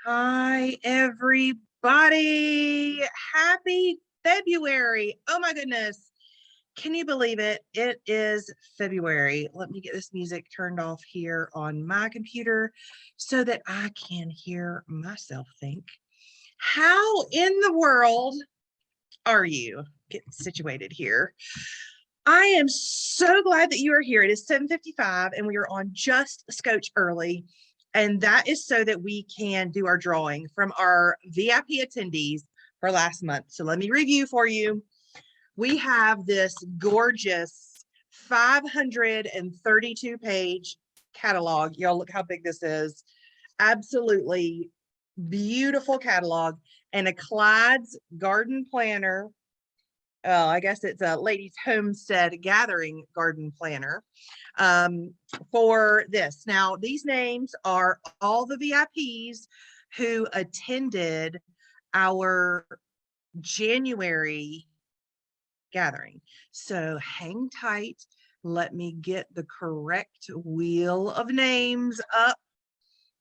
Hi, everybody. Happy February. Oh my goodness. Can you believe it? It is February. Let me get this music turned off here on my computer so that I can hear myself think. How in the world are you? Getting situated here. I am so glad that you are here. It is 7:55 and we are on just a scotch early. And that is so that we can do our drawing from our VIP attendees for last month. So let me review for you. We have this gorgeous 532 page catalog. Y'all look how big this is. Absolutely beautiful catalog and a Clyde's garden planner. I guess it's a ladies homestead gathering garden planner for this. Now, these names are all the VIPs who attended our January gathering. So hang tight. Let me get the correct wheel of names up.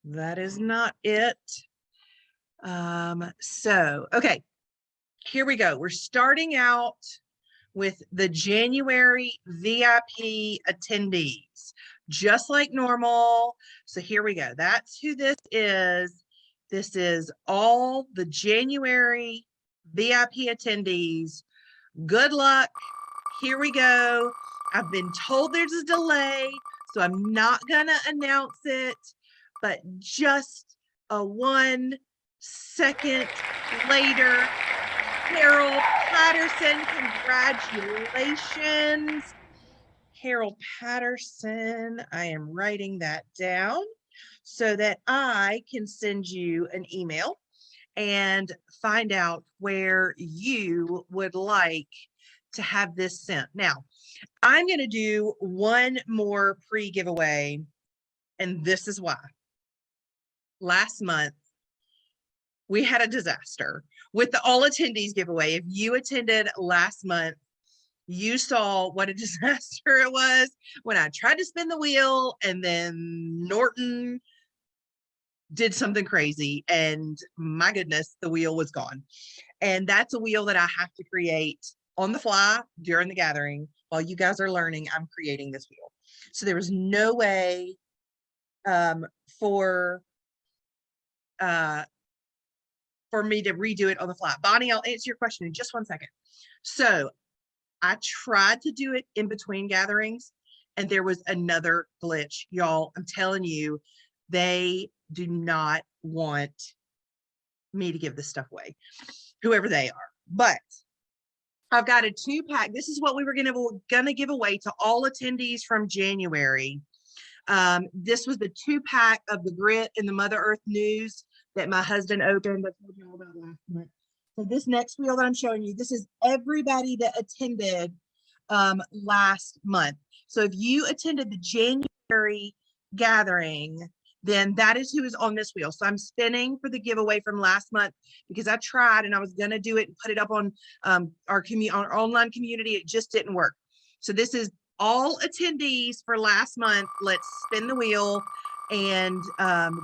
That is not it. Okay. Here we go. We're starting out with the January VIP attendees, just like normal. So here we go. That's who this is. This is all the January VIP attendees. Good luck. Here we go. I've been told there's a delay, so I'm not gonna announce it, but just a 1 second later. Carol Patterson, congratulations. Carol Patterson, I am writing that down so that I can send you an email and find out where you would like to have this sent. Now, I'm going to do one more pre-giveaway, and this is why. Last month, we had a disaster with the all attendees giveaway. If you attended last month, you saw what a disaster it was when I tried to spin the wheel and then Norton did something crazy and my goodness, the wheel was gone. And that's a wheel that I have to create on the fly during the gathering. While you guys are learning, I'm creating this wheel. So there was no way for me to redo it on the fly. Bonnie, I'll answer your question in just 1 second. So I tried to do it in between gatherings and there was another glitch. Y'all, I'm telling you, they do not want me to give this stuff away, whoever they are. But I've got a 2-pack. This is what we were gonna give away to all attendees from January. This was the 2-pack of the Grit and the Mother Earth News that my husband opened. I told you all about last month. So this next wheel that I'm showing you, this is everybody that attended last month. So if you attended the January gathering, then that is who is on this wheel. So I'm spinning for the giveaway from last month because I tried and I was going to do it and put it up on our online community. It just didn't work. So this is all attendees for last month. Let's spin the wheel and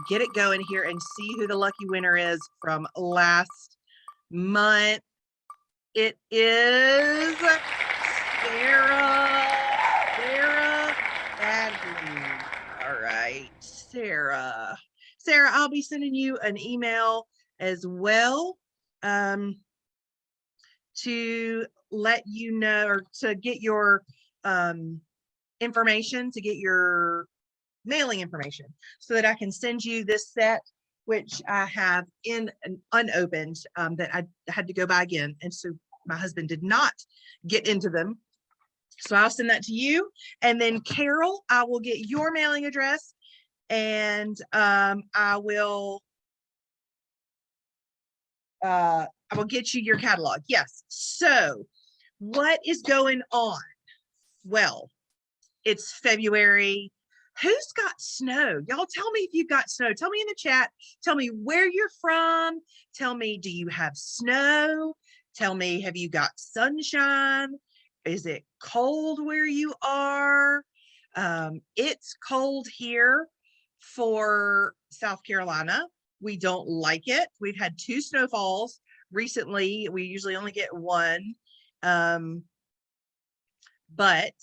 get it going here and see who the lucky winner is from last month. It is Sarah Badgley. All right, Sarah, I'll be sending you an email as well to let you know, or to get your information, to get your mailing information so that I can send you this set, which I have in an unopened that I had to go buy again. And so my husband did not get into them. So I'll send that to you. And then Carol, I will get your mailing address and I will get you your catalog. Yes. So what is going on? Well, it's February. Who's got snow? Y'all tell me if you've got snow. Tell me in the chat. Tell me where you're from. Tell me, do you have snow? Tell me, have you got sunshine? Is it cold where you are? It's cold here for South Carolina. We don't like it. We've had 2 snowfalls recently. We usually only get 1. But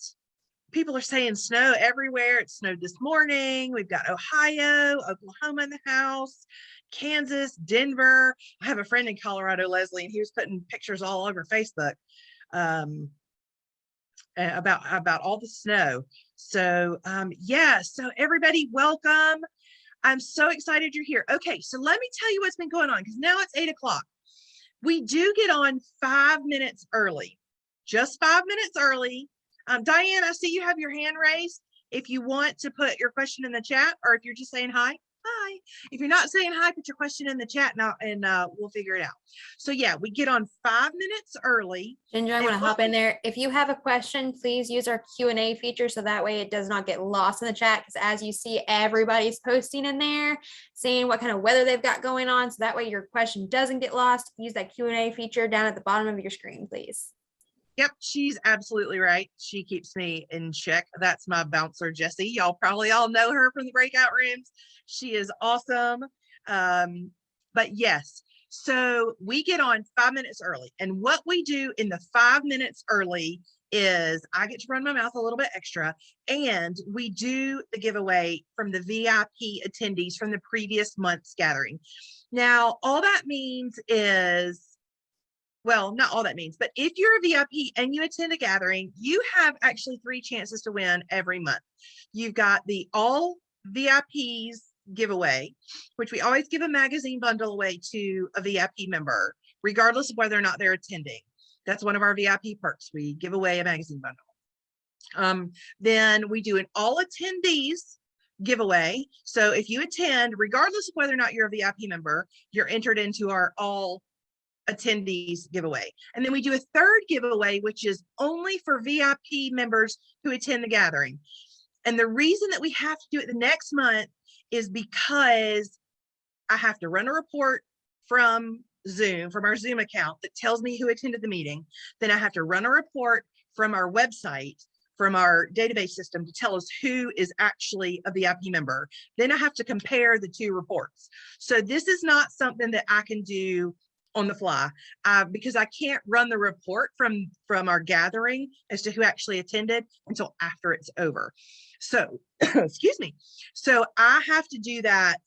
people are saying snow everywhere. It snowed this morning. We've got Ohio, Oklahoma in the house, Kansas, Denver. I have a friend in Colorado, Leslie, and he was putting pictures all over Facebook about all the snow. So yeah, so everybody, welcome. I'm so excited you're here. Okay, so let me tell you what's been going on, because now it's 8 o'clock. We do get on 5 minutes early, just 5 minutes early. Diane, I see you have your hand raised. If you want to put your question in the chat, or if you're just saying hi, hi. If you're not saying hi, put your question in the chat now, and we'll figure it out. So yeah, we get on 5 minutes early. Ginger, I want to hop in there. If you have a question, please use our Q&A feature so that way it does not get lost in the chat, because as you see, everybody's posting in there, saying what kind of weather they've got going on. So that way your question doesn't get lost. Use that Q&A feature down at the bottom of your screen, please. Yep, she's absolutely right. She keeps me in check. That's my bouncer, Jessie. Y'all probably all know her from the Breakout Rooms. She is awesome. But yes, so we get on 5 minutes early. And what we do in the 5 minutes early is I get to run my mouth a little bit extra, and we do the giveaway from the VIP attendees from the previous month's gathering. Now, all that means is, well, not all that means, but if you're a VIP and you attend a gathering, you have actually 3 chances to win every month. You've got the all VIPs giveaway, which we always give a magazine bundle away to a VIP member, regardless of whether or not they're attending. That's one of our VIP perks. We give away a magazine bundle. Then we do an all attendees giveaway. So if you attend, regardless of whether or not you're a VIP member, you're entered into our all attendees giveaway. And then we do a 3rd giveaway, which is only for VIP members who attend the gathering. And the reason that we have to do it the next month is because I have to run a report from Zoom, from our Zoom account, that tells me who attended the meeting. Then I have to run a report from our website, from our database system, to tell us who is actually a VIP member. Then I have to compare the 2 reports. So this is not something that I can do on the fly, because I can't run the report from our gathering as to who actually attended until after it's over. So, excuse me. So I have to do that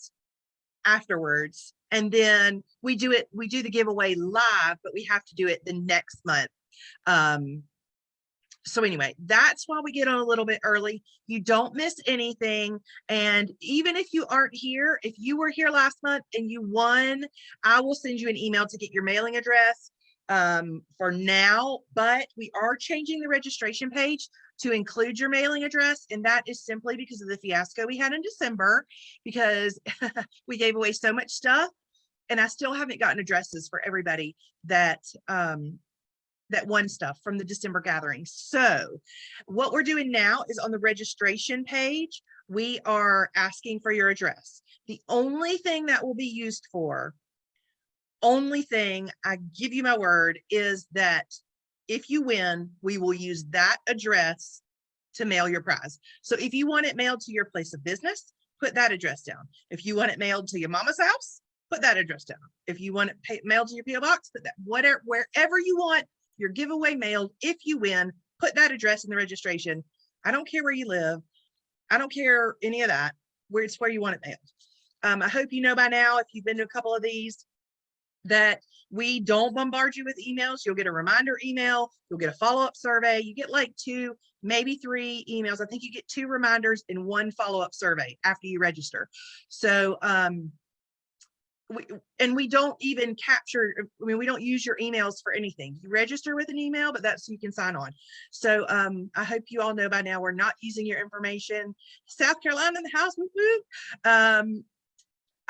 afterwards. And then we do the giveaway live, but we have to do it the next month. So anyway, that's why we get on a little bit early. You don't miss anything. And even if you aren't here, if you were here last month and you won, I will send you an email to get your mailing address for now. But we are changing the registration page to include your mailing address. And that is simply because of the fiasco we had in December, because we gave away so much stuff. And I still haven't gotten addresses for everybody that won stuff from the December gathering. So what we're doing now is on the registration page, we are asking for your address. The only thing that will be used for, only thing, I give you my word, is that if you win, we will use that address to mail your prize. So if you want it mailed to your place of business, put that address down. If you want it mailed to your mama's house, put that address down. If you want it mailed to your PO box, put that, whatever, wherever you want your giveaway mailed. If you win, put that address in the registration. I don't care where you live. I don't care any of that. It's where you want it mailed. I hope you know by now, if you've been to a couple of these, that we don't bombard you with emails. You'll get a reminder email. You'll get a follow-up survey. You get like 2, maybe 3 emails. I think you get 2 reminders and 1 follow-up survey after you register. So, we don't even capture, I mean, we don't use your emails for anything. You register with an email, but that's so you can sign on. So I hope you all know by now we're not using your information. South Carolina in the house, whoop, whoop.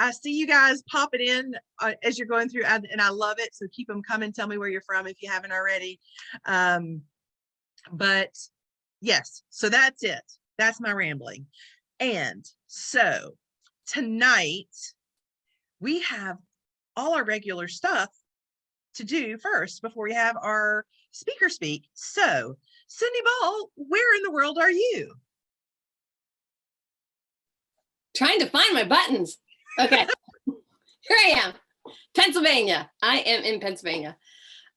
I see you guys popping in as you're going through, and I love it. So keep them coming. Tell me where you're from if you haven't already. But yes, so that's it. That's my rambling. And so tonight, we have all our regular stuff to do first before we have our speaker speak. So, Cyndi Ball, where in the world are you? Trying to find my buttons. Okay. Here I am, Pennsylvania. I am in Pennsylvania.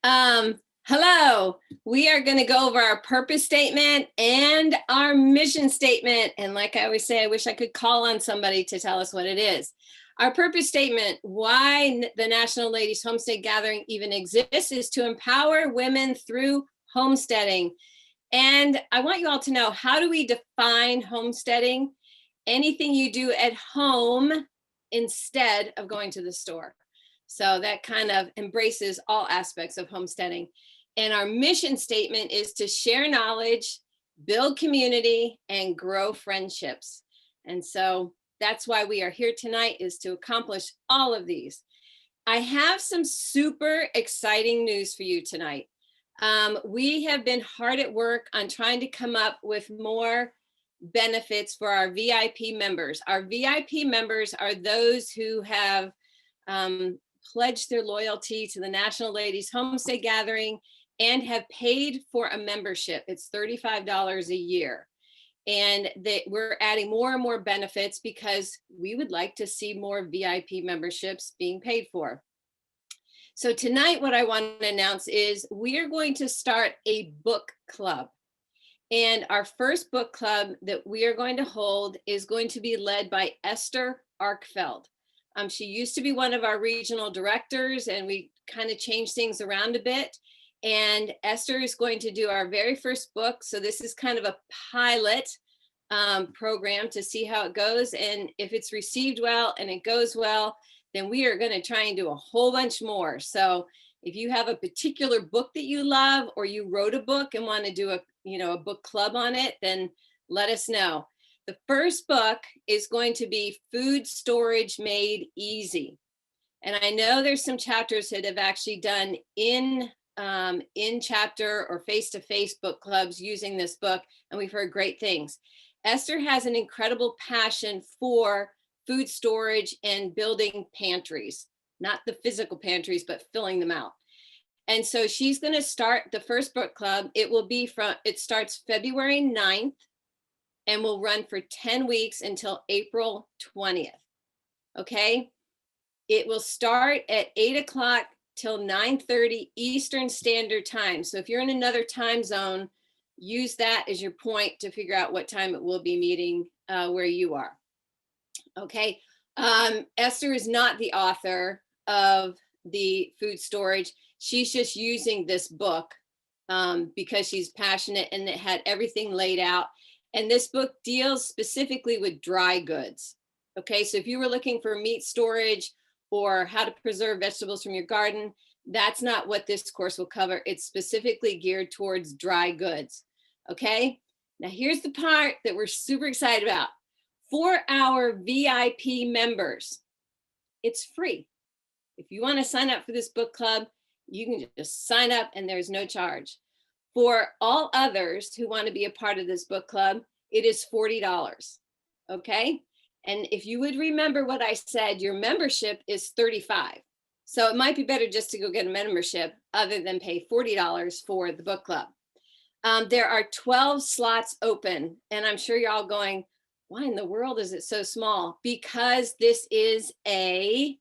Hello, we are going to go over our purpose statement and our mission statement. And like I always say, I wish I could call on somebody to tell us what it is. Our purpose statement, why the National Ladies Homestead Gathering even exists, is to empower women through homesteading. And I want you all to know, how do we define homesteading? Anything you do at home instead of going to the store. So that kind of embraces all aspects of homesteading. And our mission statement is to share knowledge, build community, and grow friendships. And so that's why we are here tonight, is to accomplish all of these. I have some super exciting news for you tonight. We have been hard at work on trying to come up with more benefits for our VIP members. Our VIP members are those who have pledged their loyalty to the National Ladies Homestead Gathering and have paid for a membership. It's $35 a year. And we're adding more and more benefits because we would like to see more VIP memberships being paid for. So tonight, what I want to announce is we are going to start a book club. And our first book club that we are going to hold is going to be led by Esther Arkfeld. She used to be one of our regional directors, and we kind of changed things around a bit. And Esther is going to do our very first book. So this is kind of a pilot program to see how it goes. And if it's received well and it goes well, then we are going to try and do a whole bunch more. So if you have a particular book that you love, or you wrote a book and want to do a book club on it, then let us know. The first book is going to be Food Storage Made Easy. And I know there's some chapters that have actually done in chapter or face-to-face book clubs using this book, and we've heard great things. Esther has an incredible passion for food storage and building pantries, not the physical pantries, but filling them out. And so she's going to start the first book club. It starts February 9th and will run for 10 weeks until April 20th. Okay. It will start at 8 o'clock till 9:30 Eastern Standard Time. So if you're in another time zone, use that as your point to figure out what time it will be meeting where you are. Okay. Esther is not the author of the food storage. She's just using this book because she's passionate, and it had everything laid out. And this book deals specifically with dry goods. Okay, so if you were looking for meat storage or how to preserve vegetables from your garden, that's not what this course will cover. It's specifically geared towards dry goods. Okay, now here's the part that we're super excited about. For our VIP members, it's free. If you want to sign up for this book club, you can just sign up and there's no charge. For all others who want to be a part of this book club, it is $40. Okay. And if you would remember what I said, your membership is $35. So it might be better just to go get a membership other than pay $40 for the book club. There are 12 slots open, and I'm sure you're all going, why in the world is it so small? Because this is a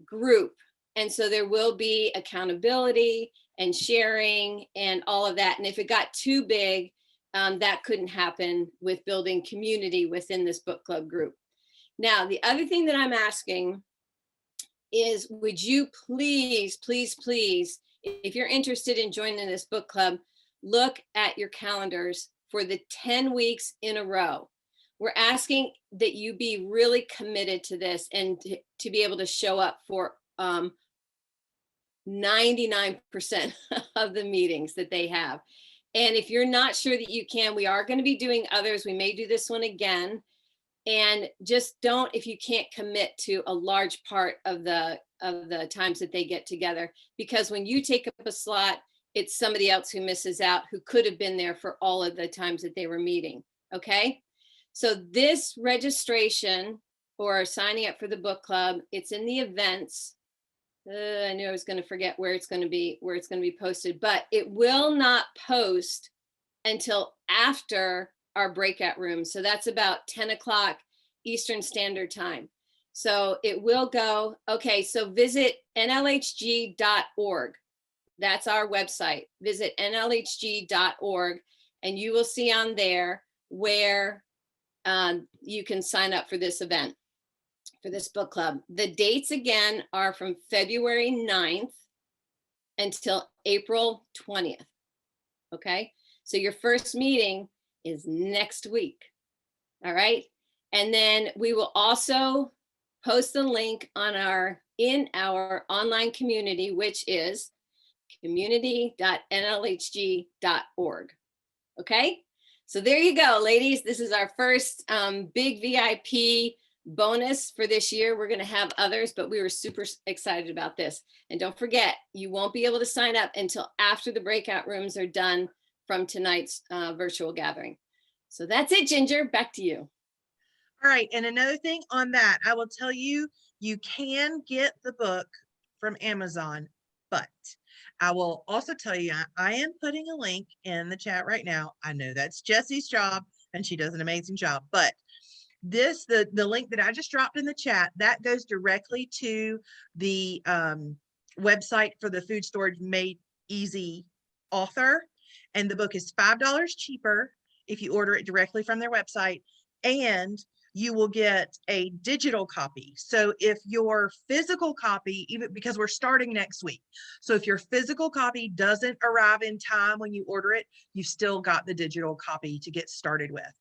group. And so there will be accountability and sharing and all of that. And if it got too big, that couldn't happen with building community within this book club group. Now, the other thing that I'm asking is, would you please, please, please, if you're interested in joining this book club, look at your calendars for the 10 weeks in a row. We're asking that you be really committed to this and to be able to show up for 99% of the meetings that they have. And if you're not sure that you can, we are going to be doing others. We may do this one again. And just don't, if you can't commit to a large part of the times that they get together, because when you take up a slot, it's somebody else who misses out who could have been there for all of the times that they were meeting. Okay. So this registration or signing up for the book club, it's in the events. I knew I was going to forget where it's going to be posted, but it will not post until after our breakout room. So that's about 10 o'clock Eastern Standard Time. So it will go, okay, so visit nlhg.org. That's our website. Visit nlhg.org and you will see on there where you can sign up for this event, for this book club. The dates again are from February 9th until April 20th. Okay, so your first meeting is next week. All right, and then we will also post the link on in our online community, which is community.nlhg.org. Okay, so there you go, ladies. This is our first big VIP bonus for this year. We're going to have others, but we were super excited about this. And don't forget, you won't be able to sign up until after the breakout rooms are done from tonight's virtual gathering. So that's it, Ginger. Back to you. All right, and another thing on that, I will tell you, you can get the book from Amazon, but I will also tell you, I am putting a link in the chat right now. I know that's Jessie's job and she does an amazing job, but the link that I just dropped in the chat, that goes directly to the website for the Food Storage Made Easy author. And the book is $5 cheaper if you order it directly from their website. And you will get a digital copy. So if your physical copy, even because we're starting next week, so if your physical copy doesn't arrive in time when you order it, you still got the digital copy to get started with.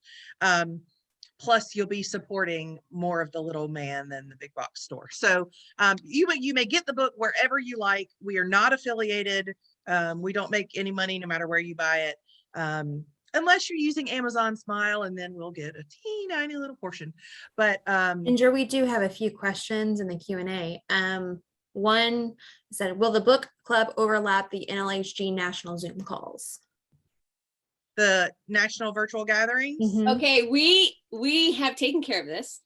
Plus, you'll be supporting more of the little man than the big box store. So you may get the book wherever you like. We are not affiliated. We don't make any money no matter where you buy it. Unless you're using Amazon Smile, and then we'll get a teeny tiny little portion. But Ginger, we do have a few questions in the Q&A. One said, will the book club overlap the NLHG national Zoom calls? The national virtual gatherings. Mhm. Okay, we have taken care of this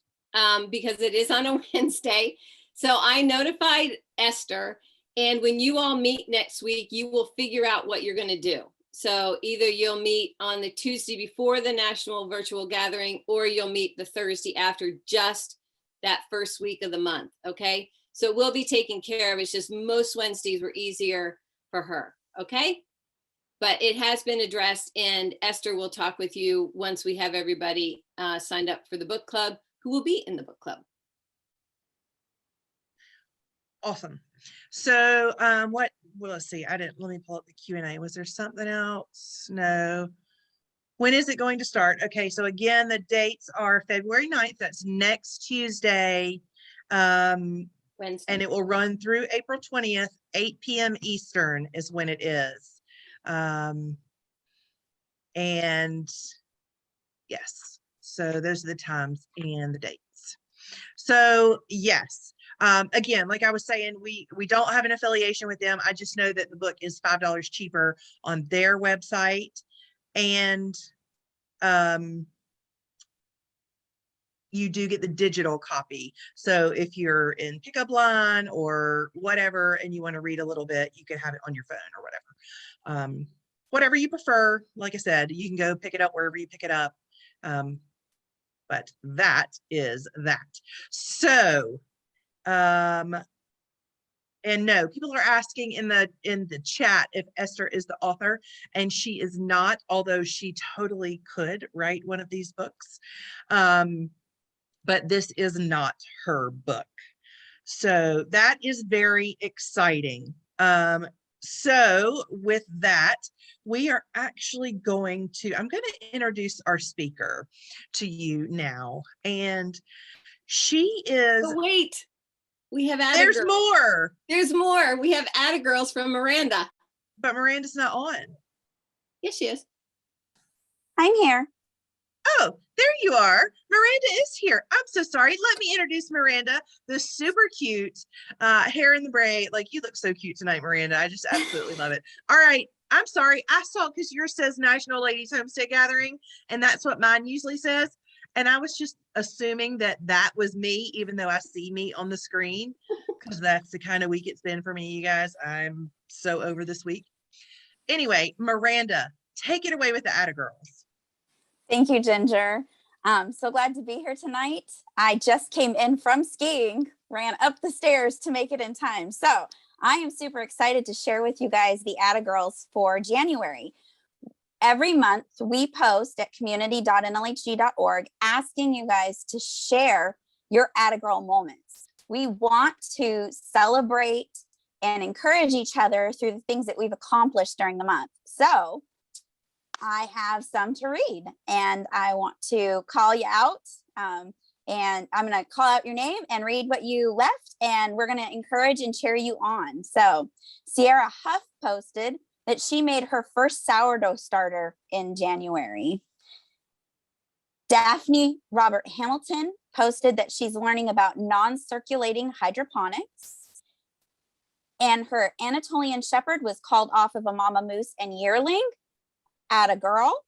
because it is on a Wednesday. So I notified Esther, and when you all meet next week, you will figure out what you're going to do. So either you'll meet on the Tuesday before the national virtual gathering, or you'll meet the Thursday after, just that first week of the month. Okay, so we'll be taken care of. It's just most Wednesdays were easier for her. Okay, but it has been addressed, and Esther will talk with you once we have everybody signed up for the book club who will be in the book club. Awesome. So well, let's see. Let me pull up the Q&A. Was there something else? No. When is it going to start? Okay, so again, the dates are February 9th. That's next Tuesday. Wednesday. And it will run through April 20th, 8 p.m. Eastern is when it is. And yes, so those are the times and the dates. So yes. Again, like I was saying, we don't have an affiliation with them. I just know that the book is $5 cheaper on their website, and you do get the digital copy. So if you're in pickup line or whatever, and you want to read a little bit, you can have it on your phone or whatever. Whatever you prefer. Like I said, you can go pick it up wherever you pick it up. But that is that. So and no, people are asking in the chat if Esther is the author, and she is not, although she totally could write one of these books. But this is not her book. So that is very exciting. So with that, we are actually I'm going to introduce our speaker to you now. And she is. Oh, wait. We have added There's more. There's more. We have added girls from Miranda. But Miranda's not on. Yes, she is. I'm here. Oh, there you are. Miranda is here. I'm so sorry. Let me introduce Miranda, the super cute hair in the braid. Like, you look so cute tonight, Miranda. I just absolutely love it. All right. I'm sorry. I saw, because yours says National Ladies Homestead Gathering, and that's what mine usually says. And I was just assuming that that was me, even though I see me on the screen, because that's the kind of week it's been for me, you guys. I'm so over this week. Anyway, Miranda, take it away with the Atta Girls. Thank you, Ginger. So glad to be here tonight. I just came in from skiing, ran up the stairs to make it in time. So I am super excited to share with you guys the Atta Girls for January. Every month we post at community.nlhg.org asking you guys to share your Atta Girl moments. We want to celebrate and encourage each other through the things that we've accomplished during the month. So I have some to read, and I want to call you out. And I'm going to call out your name and read what you left, and we're going to encourage and cheer you on. So Sierra Huff posted that she made her first sourdough starter in January. Daphne Robert Hamilton posted that she's learning about non-circulating hydroponics. And her Anatolian Shepherd was called off of a mama moose and yearling. Atta girl.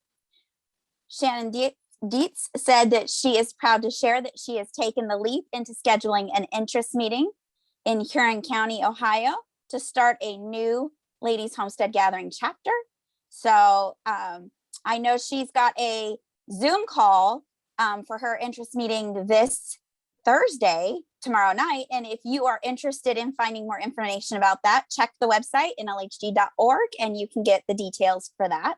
Shannon Dietz said that she is proud to share that she has taken the leap into scheduling an interest meeting in Huron County, Ohio, to start a new ladies homestead gathering chapter. So I know she's got a Zoom call for her interest meeting this Thursday, tomorrow night. And if you are interested in finding more information about that, check the website, nlhg.org, and you can get the details for that.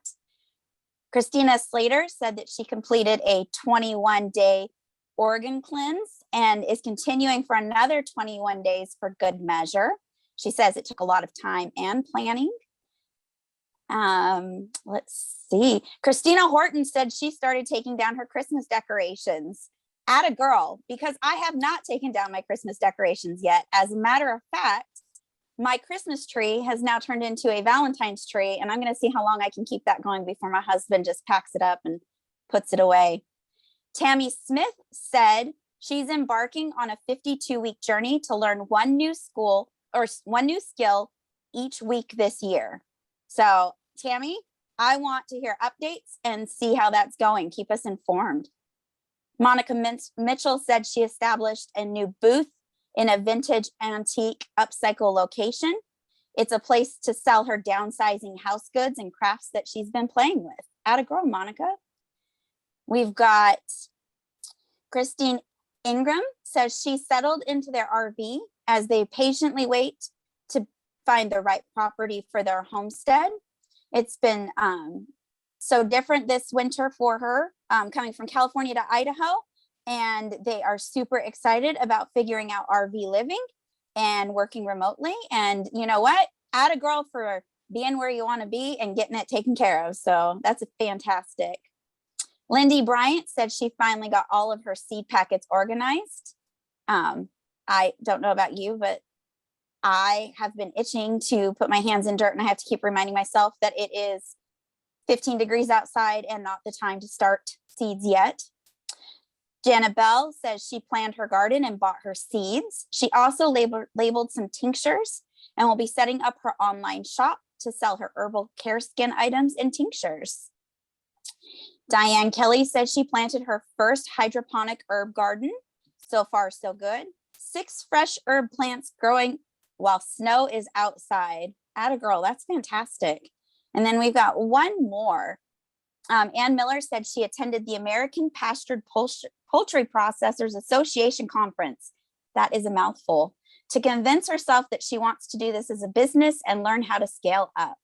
Christina Slater said that she completed a 21-day organ cleanse and is continuing for another 21 days for good measure. She says it took a lot of time and planning. Let's see. Christina Horton said she started taking down her Christmas decorations. Atta girl, because I have not taken down my Christmas decorations yet. As a matter of fact, my Christmas tree has now turned into a Valentine's tree, and I'm going to see how long I can keep that going before my husband just packs it up and puts it away. Tammy Smith said she's embarking on a 52-week journey to learn one new skill each week this year. So Tammy, I want to hear updates and see how that's going. Keep us informed. Monica Mitchell said she established a new booth in a vintage antique upcycle location. It's a place to sell her downsizing house goods and crafts that she's been playing with. Atta girl, Monica. We've got Christine Ingram says she settled into their RV as they patiently wait to find the right property for their homestead. It's been so different this winter for her, coming from California to Idaho. And they are super excited about figuring out RV living and working remotely. And you know what? Atta girl for being where you want to be and getting it taken care of. So that's fantastic. Lindy Bryant said she finally got all of her seed packets organized. I don't know about you, but I have been itching to put my hands in dirt, and I have to keep reminding myself that it is 15 degrees outside and not the time to start seeds yet. Jana Bell says she planned her garden and bought her seeds. She also labeled some tinctures and will be setting up her online shop to sell her herbal care skin items and tinctures. Diane Kelly says she planted her first hydroponic herb garden. So far, so good. 6 fresh herb plants growing while snow is outside. Atta girl, that's fantastic. And then we've got one more. Ann Miller said she attended the American Pastured Poultry Processors Association conference. That is a mouthful. To convince herself that she wants to do this as a business and learn how to scale up.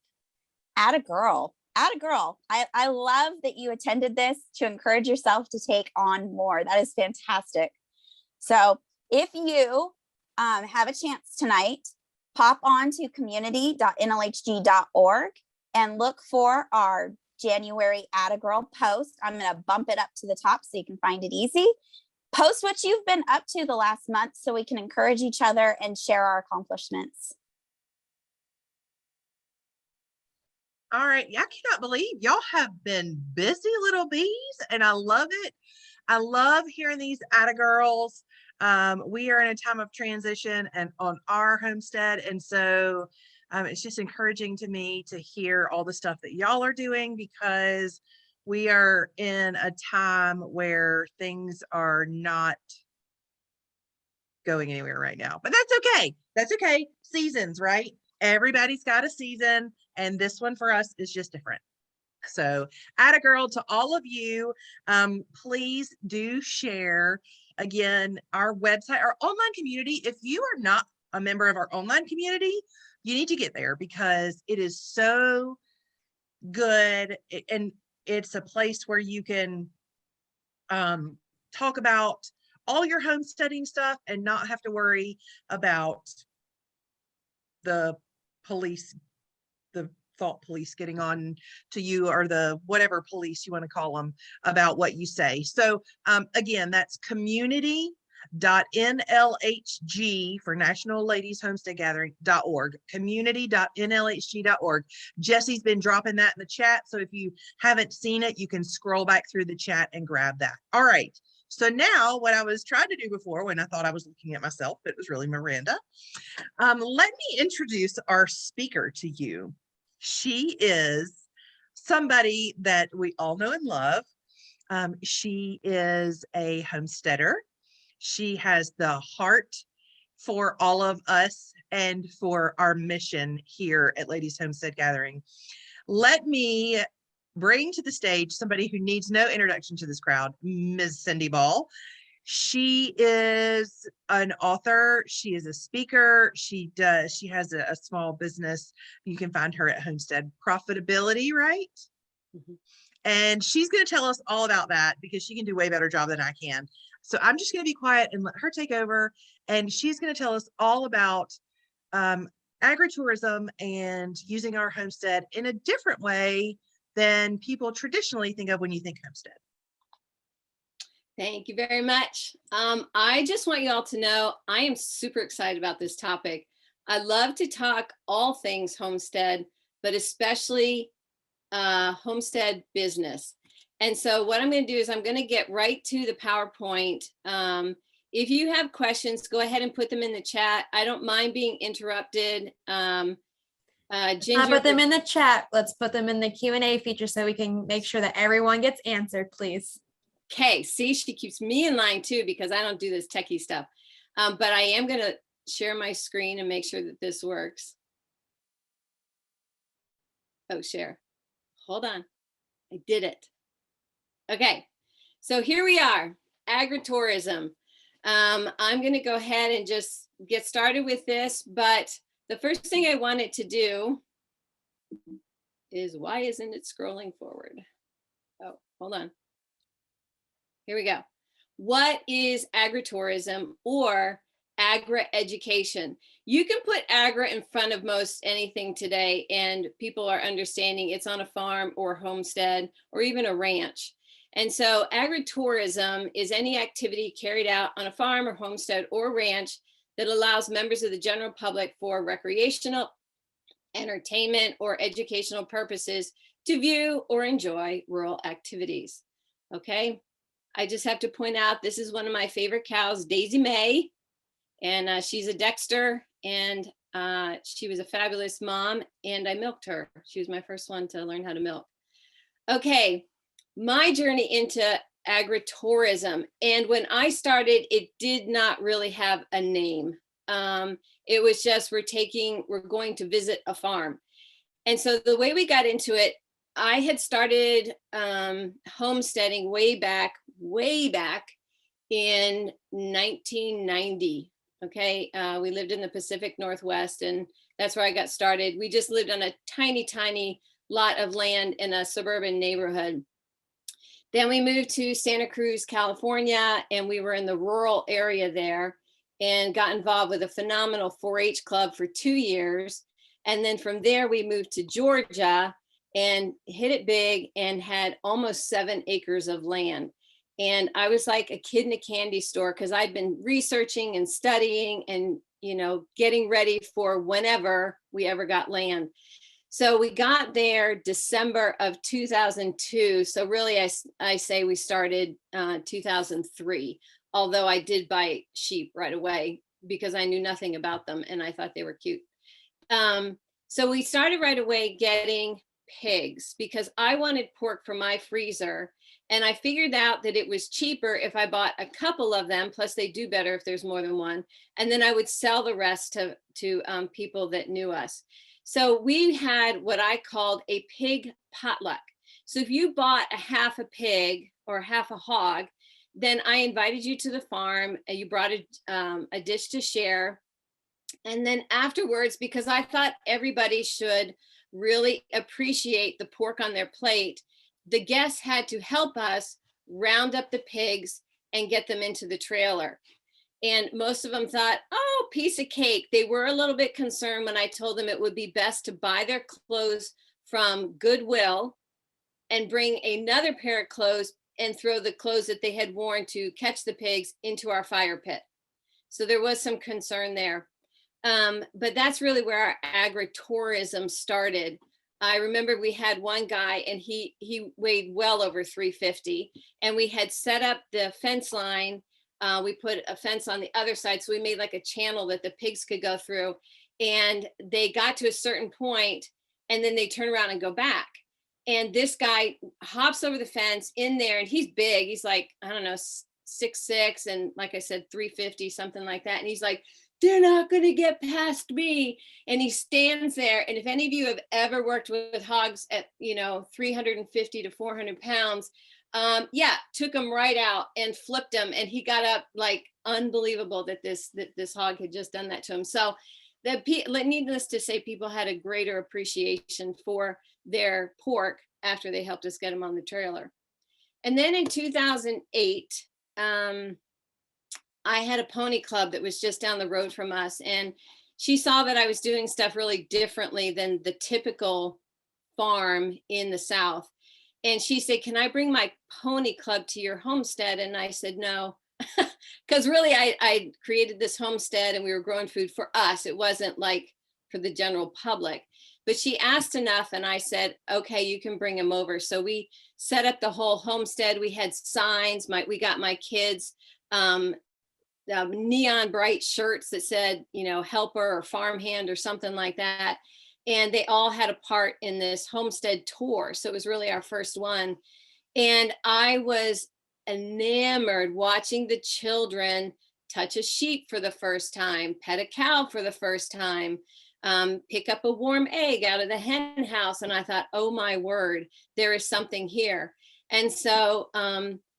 Atta girl. Atta girl. I love that you attended this to encourage yourself to take on more. That is fantastic. So if you have a chance tonight, pop on to community.nlhg.org and look for our January Atta Girl post. I'm going to bump it up to the top so you can find it easy. Post what you've been up to the last month so we can encourage each other and share our accomplishments. All right. I cannot believe y'all have been busy little bees, and I love it. I love hearing these Atta Girls. We are in a time of transition and on our homestead. And so it's just encouraging to me to hear all the stuff that y'all are doing, because we are in a time where things are not going anywhere right now, but that's okay. That's okay. Seasons, right? Everybody's got a season, and this one for us is just different. So atta girl to all of you. Please do share again our website, our online community. If you are not a member of our online community, you need to get there because it is so good. And it's a place where you can talk about all your homesteading stuff and not have to worry about the police, the thought police getting on to you, or the whatever police you want to call them, about what you say. So again, that's community.nlhg for National Ladies Homestead Gathering.org, community.nlhg.org. Jesse's been dropping that in the chat, so if you haven't seen it, you can scroll back through the chat and grab that. All right, so now what I was trying to do before, when I thought I was looking at myself, it was really Miranda. Let me introduce our speaker to you. She is somebody that we all know and love. She is a homesteader. She has the heart for all of us and for our mission here at Ladies Homestead Gathering. Let me bring to the stage somebody who needs no introduction to this crowd, Ms. Cyndi Ball. She is an author. She is a speaker. She has a small business. You can find her at Homestead Profitability, right? Mm-hmm. And she's going to tell us all about that because she can do a way better job than I can. So I'm just going to be quiet and let her take over. And she's going to tell us all about agritourism and using our homestead in a different way than people traditionally think of when you think homestead. Thank you very much. I just want you all to know I am super excited about this topic. I love to talk all things homestead, but especially homestead business. And so what I'm going to do is I'm going to get right to the PowerPoint. If you have questions, go ahead and put them in the chat. I don't mind being interrupted. Ginger, put them in the chat. Let's put them in the Q&A feature so we can make sure that everyone gets answered, please. Okay, see, she keeps me in line too because I don't do this techie stuff. But I am going to share my screen and make sure that this works. Oh, share. Hold on. I did it. Okay, so here we are, agritourism. I'm going to go ahead and just get started with this. But the first thing I wanted to do is, why isn't it scrolling forward? Oh, hold on. Here we go. What is agritourism or agri-education? You can put agri in front of most anything today and people are understanding it's on a farm or homestead or even a ranch. And so agritourism is any activity carried out on a farm or homestead or ranch that allows members of the general public for recreational, entertainment, or educational purposes to view or enjoy rural activities. Okay. I just have to point out, this is one of my favorite cows, Daisy May, and she's a Dexter, and she was a fabulous mom, and I milked her. She was my first one to learn how to milk. Okay, my journey into agritourism, and when I started, it did not really have a name. It was just, we're going to visit a farm. And so the way we got into it, I had started homesteading way back in 1990. Okay, we lived in the Pacific Northwest, and that's where I got started. We just lived on a tiny lot of land in a suburban neighborhood. Then we moved to Santa Cruz, California, and we were in the rural area there and got involved with a phenomenal 4-H club for 2 years. And then from there, we moved to Georgia and hit it big and had almost 7 acres of land. And I was like a kid in a candy store because I'd been researching and studying and, getting ready for whenever we ever got land. So we got there December of 2002. So really, I say we started 2003, although I did buy sheep right away because I knew nothing about them and I thought they were cute. So we started right away getting pigs because I wanted pork for my freezer. And I figured out that it was cheaper if I bought a couple of them, plus they do better if there's more than one. And then I would sell the rest to people that knew us. So we had what I called a pig potluck. So if you bought a half a pig or half a hog, then I invited you to the farm and you brought a dish to share. And then afterwards, because I thought everybody should really appreciate the pork on their plate, the guests had to help us round up the pigs and get them into the trailer. And most of them thought, oh, piece of cake. They were a little bit concerned when I told them it would be best to buy their clothes from Goodwill and bring another pair of clothes and throw the clothes that they had worn to catch the pigs into our fire pit. So there was some concern there. But that's really where our agritourism started. I remember we had one guy and he weighed well over 350, and we had set up the fence line. We put a fence on the other side. So we made like a channel that the pigs could go through, and they got to a certain point and then they turn around and go back. And this guy hops over the fence in there, and he's big. He's like, I don't know, 6'6", and like I said, 350, something like that. And he's like, they're not going to get past me. And he stands there. And if any of you have ever worked with hogs at, 350 to 400 pounds, took him right out and flipped him. And he got up like unbelievable that this hog had just done that to him. So needless to say, people had a greater appreciation for their pork after they helped us get them on the trailer. And then in 2008, I had a pony club that was just down the road from us, and she saw that I was doing stuff really differently than the typical farm in the South. And she said, can I bring my pony club to your homestead? And I said, no, because really I created this homestead and we were growing food for us. It wasn't like for the general public. But she asked enough, and I said, okay, you can bring him over. So we set up the whole homestead. We had signs. We got my kids neon bright shirts that said, helper or farmhand or something like that. And they all had a part in this Homestead Tour. So it was really our first one. And I was enamored watching the children touch a sheep for the first time, pet a cow for the first time, pick up a warm egg out of the hen house. And I thought, oh my word, there is something here. And so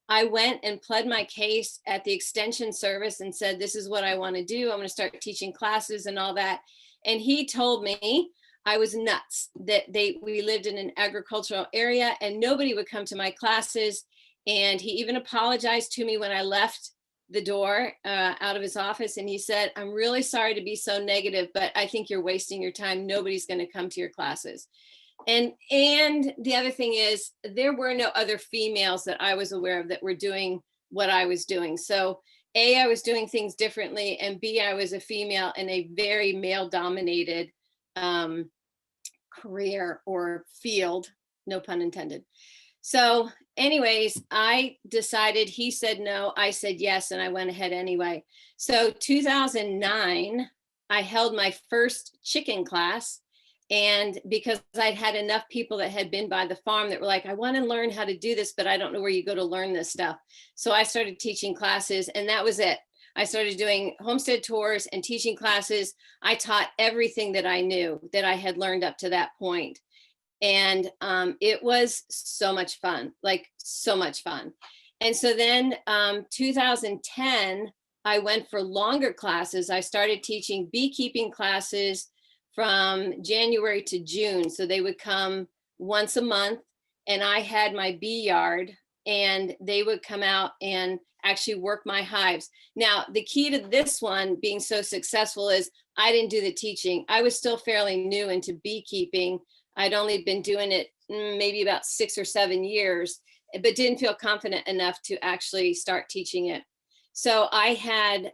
I went and pled my case at the extension service and said, this is what I want to do. I'm going to start teaching classes and all that. And he told me I was nuts, that we lived in an agricultural area and nobody would come to my classes. And he even apologized to me when I left the door out of his office. And he said, I'm really sorry to be so negative, but I think you're wasting your time. Nobody's going to come to your classes. And the other thing is, there were no other females that I was aware of that were doing what I was doing. So A, I was doing things differently, and B, I was a female in a very male dominated career or field, no pun intended. So anyways, I decided, he said no, I said yes, and I went ahead anyway. So 2009, I held my first chicken class. And because I'd had enough people that had been by the farm that were like, I want to learn how to do this, but I don't know where you go to learn this stuff. So I started teaching classes, and that was it. I started doing homestead tours and teaching classes. I taught everything that I knew that I had learned up to that point. And it was so much fun, like so much fun. And so then 2010, I went for longer classes. I started teaching beekeeping classes from January to June. So they would come once a month, and I had my bee yard, and they would come out and actually work my hives. Now, the key to this one being so successful is I didn't do the teaching. I was still fairly new into beekeeping. I'd only been doing it maybe about 6 or 7 years, but didn't feel confident enough to actually start teaching it. So I had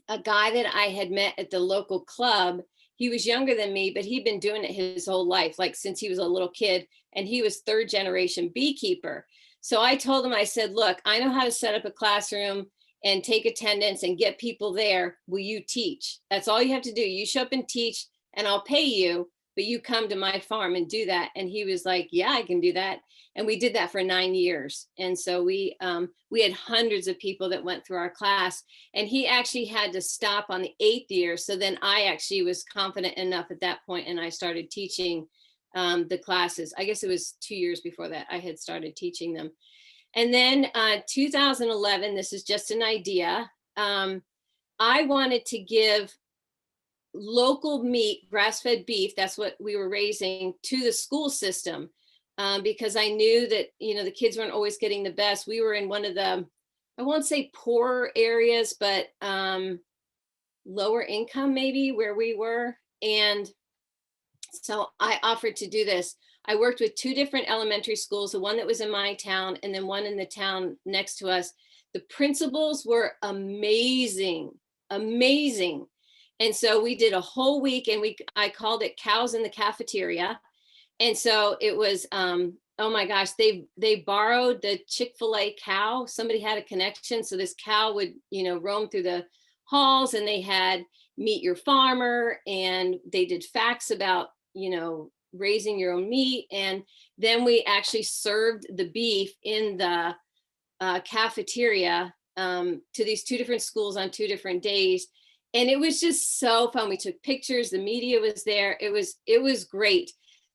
a guy that I had met at the local club. He was younger than me, but he'd been doing it his whole life, like since he was a little kid, and he was 3rd generation beekeeper. So I told him, I said, look, I know how to set up a classroom and take attendance and get people there. Will you teach? That's all you have to do. You show up and teach, and I'll pay you, but you come to my farm and do that. And he was like, yeah, I can do that. And we did that for 9 years. And so we had hundreds of people that went through our class, and he actually had to stop on the 8th year. So then I actually was confident enough at that point, and I started teaching the classes. I guess it was 2 years before that I had started teaching them. And then 2011, this is just an idea. I wanted to give local meat, grass-fed beef, that's what we were raising, to the school system, because I knew that, you know, the kids weren't always getting the best. We were in one of the, I won't say poorer areas, but lower income maybe where we were. And so I offered to do this. I worked with 2 different elementary schools, the one that was in my town and then one in the town next to us. The principals were amazing, amazing. And so we did a whole week, and I called it Cows in the Cafeteria. And so it was, oh my gosh, they borrowed the Chick-fil-A cow. Somebody had a connection. So this cow would, you know, roam through the halls, and they had Meet Your Farmer, and they did facts about, you know, raising your own meat. And then we actually served the beef in the cafeteria to these 2 different schools on 2 different days. And it was just so fun. We took pictures, the media was there. It was great.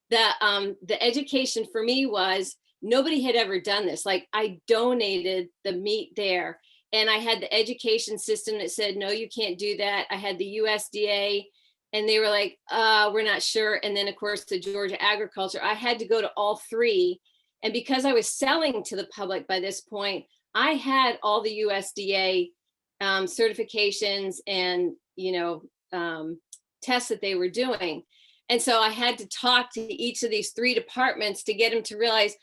The education for me was nobody had ever done this. Like, I donated the meat there, and I had the education system that said, no, you can't do that. I had the USDA, and they were like, we're not sure. And then of course the Georgia Agriculture. I had to go to all 3. And because I was selling to the public by this point, I had all the USDA certifications and, you know, tests that they were doing. And so I had to talk to each of these 3 departments to get them to realize,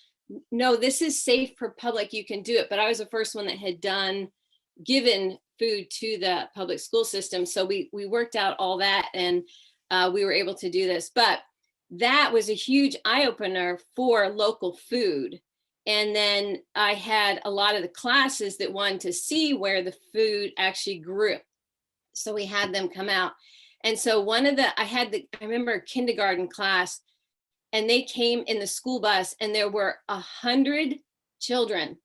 no, this is safe for public, you can do it. But I was the first one that had given food to the public school system. So we worked out all that, and we were able to do this. But that was a huge eye-opener for local food. And then I had a lot of the classes that wanted to see where the food actually grew. So we had them come out. And so I remember a kindergarten class, and they came in the school bus, and there were 100 children.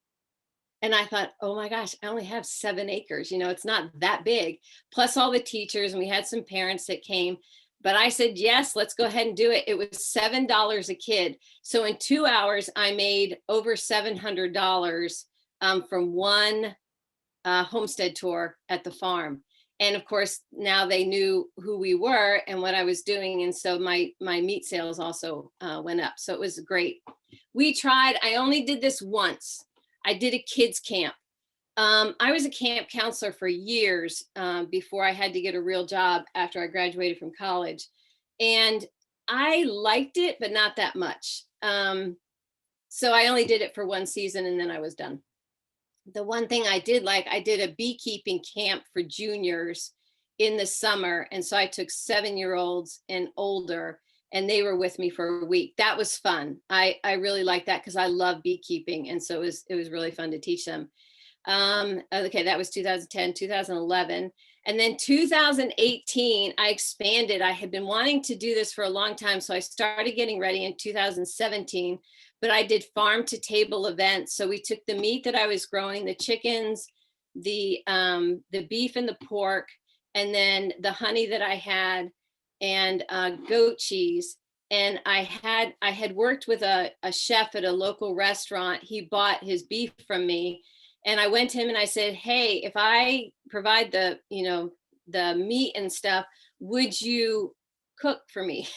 And I thought, oh my gosh, I only have 7 acres. You know, it's not that big, plus all the teachers. And we had some parents that came, but I said, yes, let's go ahead and do it. It was $7 a kid. So in 2 hours, I made over $700 from one homestead tour at the farm. And of course, now they knew who we were and what I was doing. And so my meat sales also went up. So it was great. I only did this once. I did a kids camp. I was a camp counselor for years before I had to get a real job after I graduated from college. And I liked it, but not that much. So I only did it for one season, and then I was done. The one thing I did I did a beekeeping camp for juniors in the summer. And so I took 7-year-olds and older, and they were with me for a week. That was fun. I really liked that because I love beekeeping. And so it was really fun to teach them. Okay, that was 2010, 2011. And then 2018, I expanded. I had been wanting to do this for a long time. So I started getting ready in 2017, but I did farm to table events. So we took the meat that I was growing, the chickens, the beef and the pork, and then the honey that I had, and goat cheese. And I had worked with a chef at a local restaurant. He bought his beef from me. And I went to him and I said, hey, if I provide the meat and stuff, would you cook for me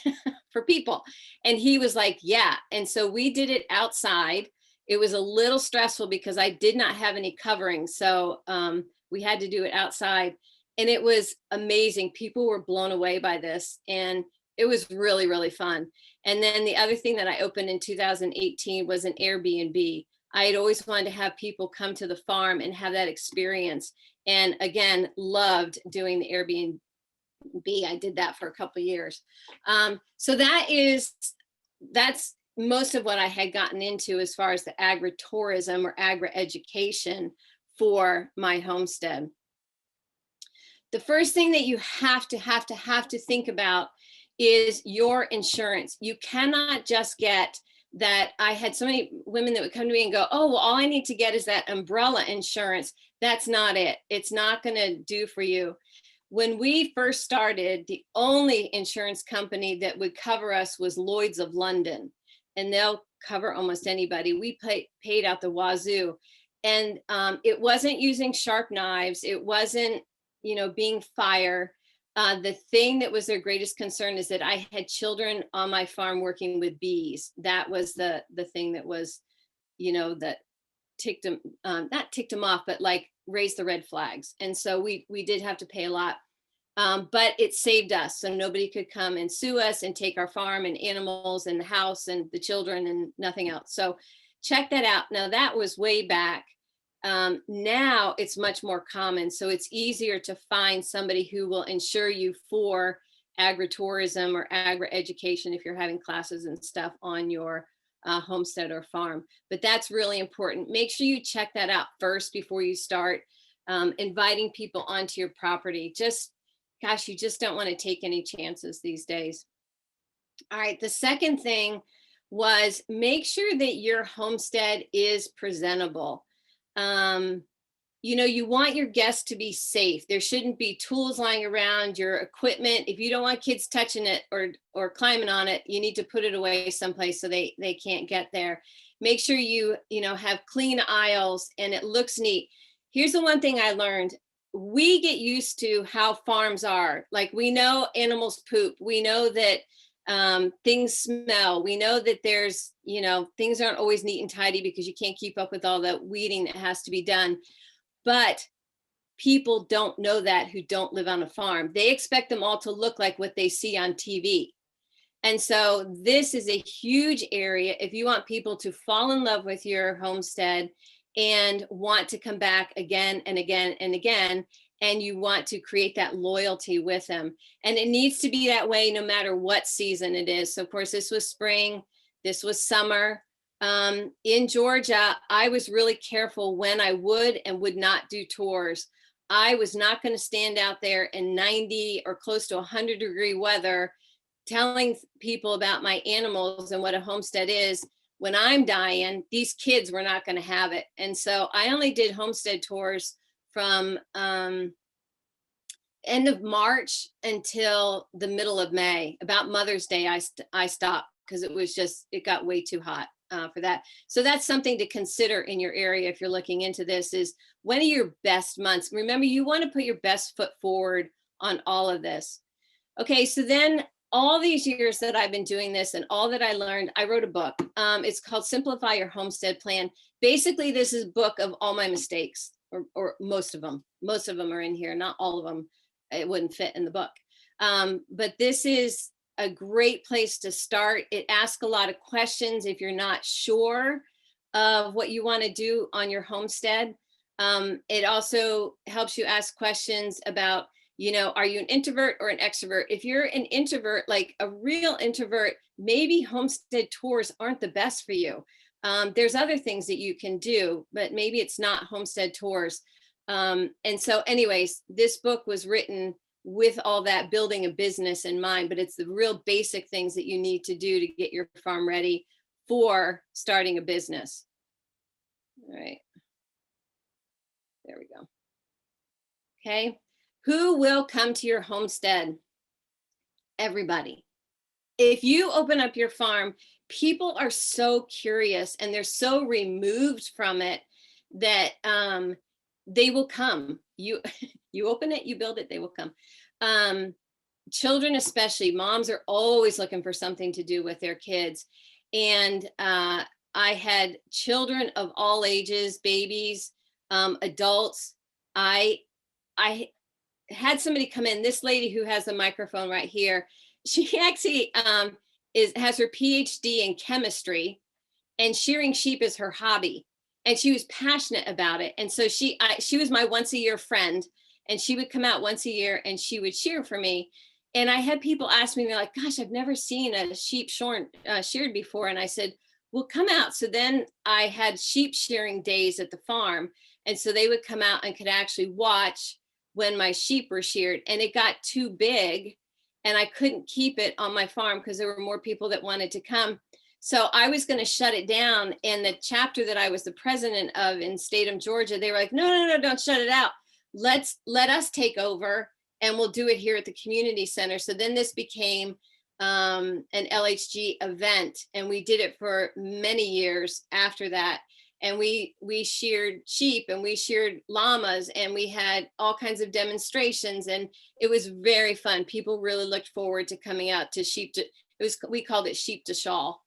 for people? And he was like, yeah. And so we did it outside. It was a little stressful because I did not have any covering. So we had to do it outside. And it was amazing. People were blown away by this. And it was really, really fun. And then the other thing that I opened in 2018 was an Airbnb. I had always wanted to have people come to the farm and have that experience. And again, loved doing the Airbnb. I did that for a couple of years. So that's most of what I had gotten into as far as the agritourism or agri-education for my homestead. The first thing that you have to think about is your insurance. You cannot just get that. I had so many women that would come to me and go, oh, well, all I need to get is that umbrella insurance. That's not it. It's not going to do for you. When we first started, the only insurance company that would cover us was Lloyd's of London, and they'll cover almost anybody. We paid out the wazoo, and it wasn't using sharp knives. It wasn't, being fire. The thing that was their greatest concern is that I had children on my farm working with bees. That was the thing that was, that ticked them, not ticked them off, but like raised the red flags. And so we did have to pay a lot, but it saved us. So nobody could come and sue us and take our farm and animals and the house and the children and nothing else. So check that out. Now that was way back. Now it's much more common. So it's easier to find somebody who will insure you for agritourism or agri-education if you're having classes and stuff on your homestead or farm. But that's really important. Make sure you check that out first before you start inviting people onto your property. Gosh, you just don't want to take any chances these days. All right, the second thing was make sure that your homestead is presentable. You want your guests to be safe. There shouldn't be tools lying around, your equipment. If you don't want kids touching it or climbing on it, you need to put it away someplace so they can't get there. Make sure you have clean aisles and it looks neat. Here's the one thing I learned. We get used to how farms are. Like, we know animals poop. We know that things smell. We know that there's, things aren't always neat and tidy because you can't keep up with all the weeding that has to be done. But people don't know that who don't live on a farm. They expect them all to look like what they see on TV. And so this is a huge area if you want people to fall in love with your homestead and want to come back again and again and again, and you want to create that loyalty with them. And it needs to be that way no matter what season it is. So of course, this was spring, this was summer. In Georgia, I was really careful when I would and would not do tours. I was not going to stand out there in 90 or close to 100-degree weather telling people about my animals and what a homestead is. When I'm dying, these kids were not going to have it. And so I only did homestead tours from end of March until the middle of May. About Mother's Day, I stopped because it got way too hot for that. So that's something to consider in your area if you're looking into this, is when are your best months? Remember, you want to put your best foot forward on all of this. Okay, so then all these years that I've been doing this and all that I learned, I wrote a book. It's called Simplify Your Homestead Plan. Basically, this is a book of all my mistakes, or most of them. Most of them are in here, not all of them. It wouldn't fit in the book. But this is a great place to start. It asks a lot of questions if you're not sure of what you want to do on your homestead. It also helps you ask questions about, are you an introvert or an extrovert? If you're an introvert, like a real introvert, maybe homestead tours aren't the best for you. There's other things that you can do, but maybe it's not homestead tours. And so anyways, this book was written with all that building a business in mind, but it's the real basic things that you need to do to get your farm ready for starting a business. All right. There we go. Okay. Who will come to your homestead? Everybody. If you open up your farm, people are so curious and they're so removed from it that they will come. You open it, you build it, they will come. Children especially, moms are always looking for something to do with their kids. And I had children of all ages, babies, adults. I had somebody come in, this lady who has a microphone right here. She actually has her PhD in chemistry, and shearing sheep is her hobby. And she was passionate about it. And so she was my once a year friend, and she would come out once a year and she would shear for me. And I had people ask me, they're like, gosh, I've never seen a sheep sheared before. And I said, well, come out. So then I had sheep shearing days at the farm. And so they would come out and could actually watch when my sheep were sheared. And it got too big and I couldn't keep it on my farm because there were more people that wanted to come. So I was going to shut it down. And the chapter that I was the president of in Statum, Georgia, they were like, no, don't shut it out. Let us take over and we'll do it here at the community center. So then this became an LHG event, and we did it for many years after that. And we sheared sheep and we sheared llamas, and we had all kinds of demonstrations, and it was very fun. People really looked forward to coming out to we called it sheep to shawl,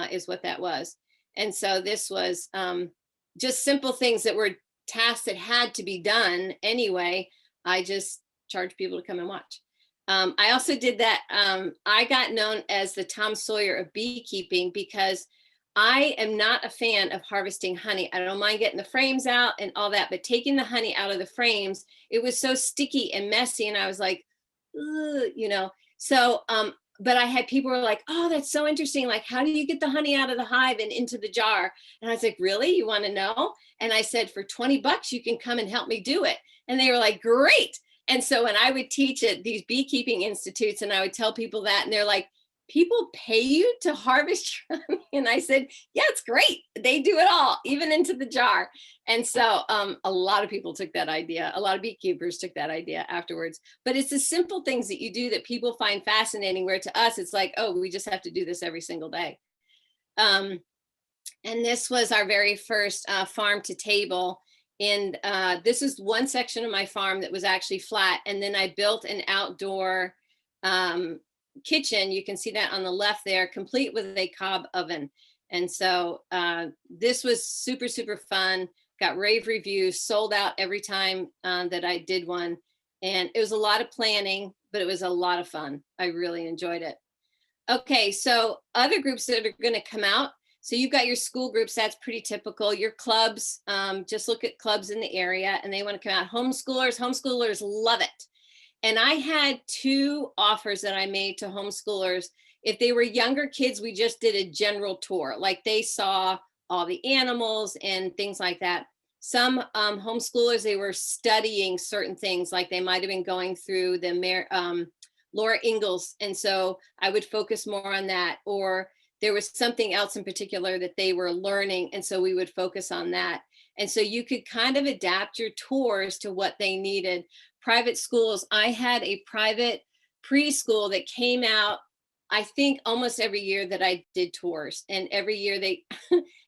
is what that was. And so this was just simple things that were tasks that had to be done anyway. I just charged people to come and watch. I also did that. I got known as the Tom Sawyer of beekeeping because I am not a fan of harvesting honey. I don't mind getting the frames out and all that, but taking the honey out of the frames, it was so sticky and messy. And I was like, you know, so, but I had people were like, oh, that's so interesting. Like, how do you get the honey out of the hive and into the jar? And I was like, really? You want to know? And I said, for $20, you can come and help me do it. And they were like, great. And so when I would teach at these beekeeping institutes and I would tell people that, and they're like, people pay you to harvest your honey? And I said, yeah, it's great. They do it all, even into the jar. And so a lot of people took that idea. A lot of beekeepers took that idea afterwards. But it's the simple things that you do that people find fascinating, where to us, it's like, oh, we just have to do this every single day. And this was our very first farm to table. And this is one section of my farm that was actually flat. And then I built an outdoor kitchen. You can see that on the left there, complete with a cob oven. And so this was super, super fun. Got rave reviews, sold out every time that I did one. And it was a lot of planning, but it was a lot of fun. I really enjoyed it. Okay, so other groups that are going to come out. So you've got your school groups, that's pretty typical. Your clubs, just look at clubs in the area and they want to come out. Homeschoolers love it. And I had 2 offers that I made to homeschoolers. If they were younger kids, we just did a general tour, like they saw all the animals and things like that. Some homeschoolers, they were studying certain things, like they might have been going through the Laura Ingalls. And so I would focus more on that, or there was something else in particular that they were learning. And so we would focus on that. And so you could kind of adapt your tours to what they needed. Private schools, I had a private preschool that came out, I think almost every year that I did tours. And every year they,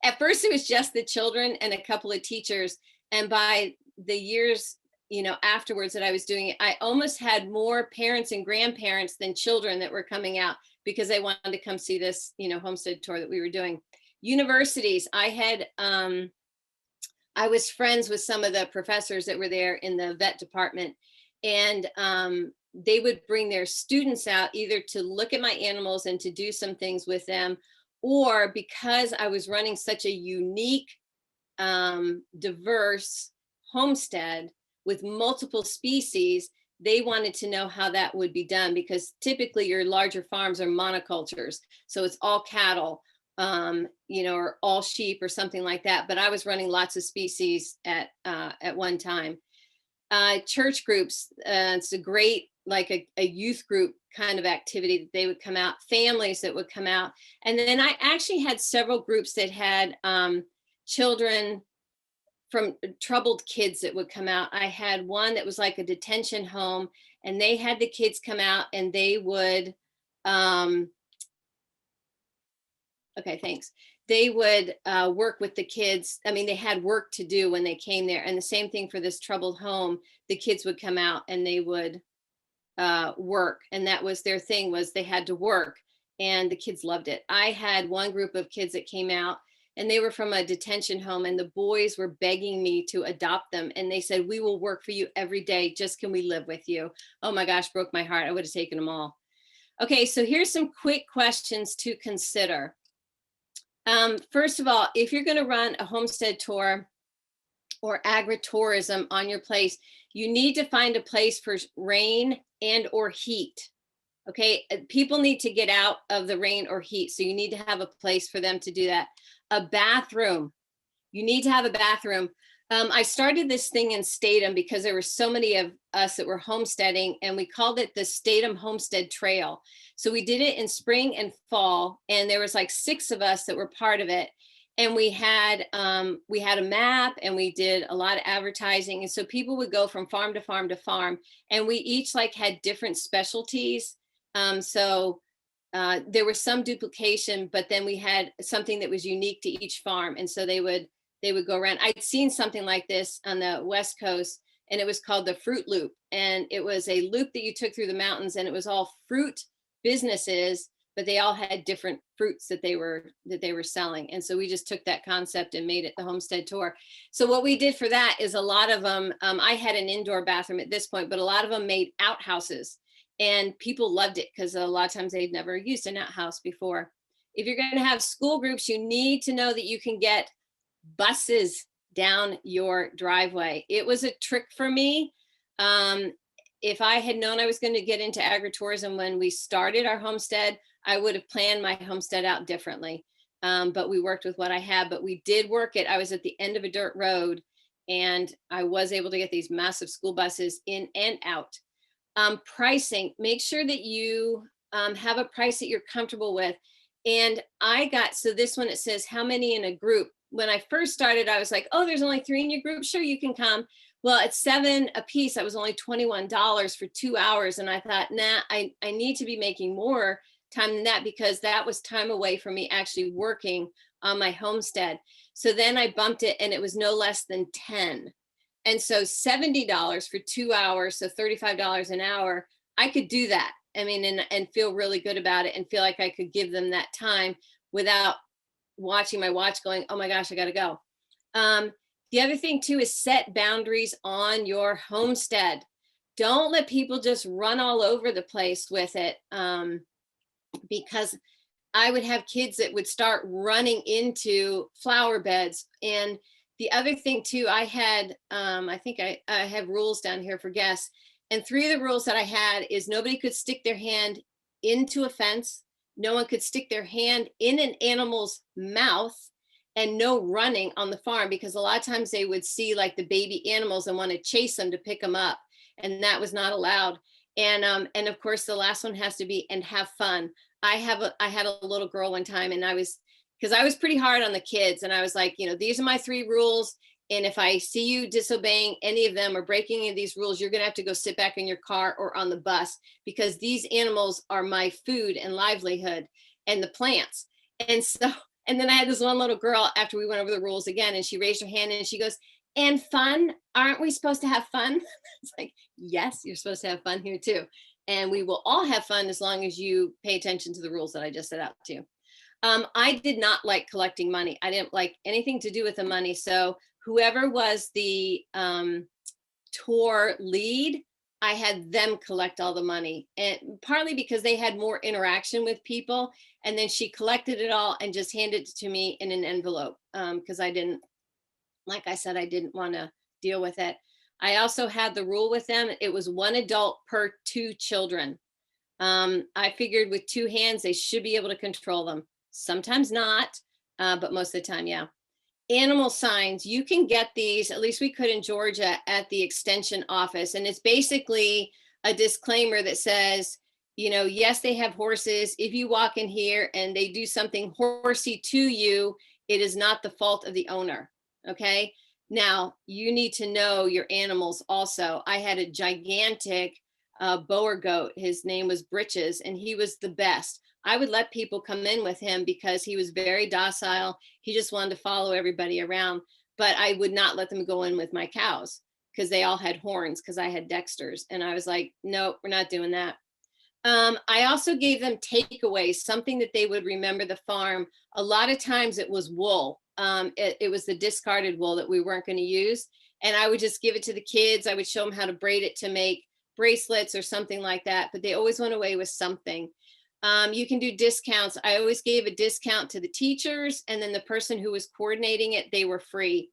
at first it was just the children and a couple of teachers. And by the years, you know, afterwards that I was doing it, I almost had more parents and grandparents than children that were coming out because they wanted to come see this, you know, homestead tour that we were doing. Universities, I had, I was friends with some of the professors that were there in the vet department, and they would bring their students out either to look at my animals and to do some things with them, or because I was running such a unique, diverse homestead with multiple species, they wanted to know how that would be done, because typically your larger farms are monocultures. So it's all cattle, you know, or all sheep or something like that. But I was running lots of species at one time. Church groups, it's a great, like a youth group kind of activity that they would come out, families that would come out. And then I actually had several groups that had children from troubled kids that would come out. I had one that was like a detention home, and they had the kids come out and they would, okay, thanks. They would work with the kids. I mean, they had work to do when they came there. And the same thing for this troubled home, the kids would come out and they would work. And that was their thing, was they had to work, and the kids loved it. I had one group of kids that came out, and they were from a detention home, and the boys were begging me to adopt them. And they said, we will work for you every day. Just can we live with you? Oh my gosh, broke my heart. I would have taken them all. Okay, so here's some quick questions to consider. First of all, if you're going to run a homestead tour or agritourism on your place, you need to find a place for rain and or heat. Okay, people need to get out of the rain or heat, so you need to have a place for them to do that. A bathroom, you need to have a bathroom. I started this thing in Statum because there were so many of us that were homesteading, and we called it the Statum Homestead Trail. So we did it in spring and fall, and there was like 6 of us that were part of it. And we had a map, and we did a lot of advertising. And so people would go from farm to farm to farm, and we each like had different specialties. There was some duplication, but then we had something that was unique to each farm. And so they would go around. I'd seen something like this on the West Coast, and it was called the Fruit Loop. And it was a loop that you took through the mountains, and it was all fruit businesses, but they all had different fruits that they were selling. And so we just took that concept and made it the Homestead Tour. So what we did for that is a lot of them, I had an indoor bathroom at this point, but a lot of them made outhouses, and people loved it because a lot of times they'd never used an outhouse before. If you're going to have school groups, you need to know that you can get buses down your driveway. It was a trick for me. If I had known I was going to get into agritourism when we started our homestead, I would have planned my homestead out differently. But we worked with what I had, but we did work it. I was at the end of a dirt road, and I was able to get these massive school buses in and out. Pricing, make sure that you have a price that you're comfortable with. And so this one, it says how many in a group. When I first started, I was like, oh, there's only 3 in your group. Sure, you can come. Well, at 7 a piece, I was only $21 for 2 hours. And I thought, nah, I need to be making more time than that, because that was time away from me actually working on my homestead. So then I bumped it, and it was no less than 10. And so $70 for 2 hours, so $35 an hour, I could do that. I mean, and feel really good about it, and feel like I could give them that time without watching my watch going, oh my gosh, I got to go. The other thing too is set boundaries on your homestead. Don't let people just run all over the place with it. Because I would have kids that would start running into flower beds. And the other thing too, I had, I think I have rules down here for guests. And 3 of the rules that I had is nobody could stick their hand into a fence. No one could stick their hand in an animal's mouth, and no running on the farm, because a lot of times they would see like the baby animals and want to chase them to pick them up. And that was not allowed. And of course, the last one has to be, and have fun. I had a little girl one time, and because I was pretty hard on the kids, and I was like, these are my 3 rules. And if I see you disobeying any of them or breaking any of these rules, you're going to have to go sit back in your car or on the bus, because these animals are my food and livelihood, and the plants. And then I had this one little girl, after we went over the rules again, and she raised her hand and she goes, and fun? Aren't we supposed to have fun? It's like, yes, you're supposed to have fun here too. And we will all have fun as long as you pay attention to the rules that I just set out to. I did not like collecting money. I didn't like anything to do with the money. So whoever was the tour lead, I had them collect all the money, and partly because they had more interaction with people. And then she collected it all and just handed it to me in an envelope, because I didn't, like I said, I didn't want to deal with it. I also had the rule with them. It was 1 adult per 2 children. I figured with 2 hands, they should be able to control them. Sometimes not, but most of the time, yeah. Animal signs, you can get these, at least we could in Georgia, at the extension office. And it's basically a disclaimer that says, yes, they have horses. If you walk in here and they do something horsey to you, it is not the fault of the owner. Okay. Now you need to know your animals also. I had a gigantic Boer goat. His name was Britches, and he was the best. I would let people come in with him because he was very docile. He just wanted to follow everybody around, but I would not let them go in with my cows because they all had horns, because I had Dexters. And I was like, no, we're not doing that. I also gave them takeaways, something that they would remember the farm. A lot of times it was wool. It was the discarded wool that we weren't going to use. And I would just give it to the kids. I would show them how to braid it to make bracelets or something like that, but they always went away with something. You can do discounts. I always gave a discount to the teachers, and then the person who was coordinating it, they were free.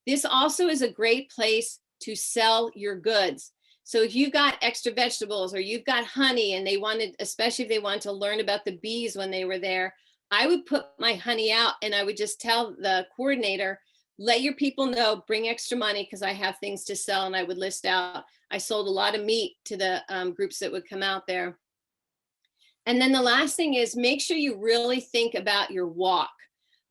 This also is a great place to sell your goods. So if you've got extra vegetables or you've got honey, and they wanted, especially if they wanted to learn about the bees when they were there, I would put my honey out, and I would just tell the coordinator, let your people know, bring extra money because I have things to sell. And I would list out. I sold a lot of meat to the groups that would come out there. And then the last thing is, make sure you really think about your walk.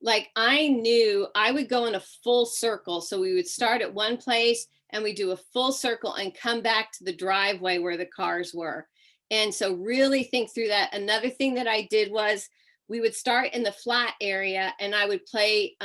like I knew I would go in a full circle. So we would start at one place and we do a full circle and come back to the driveway where the cars were. And so really think through that. Another thing that I did was we would start in the flat area and I would play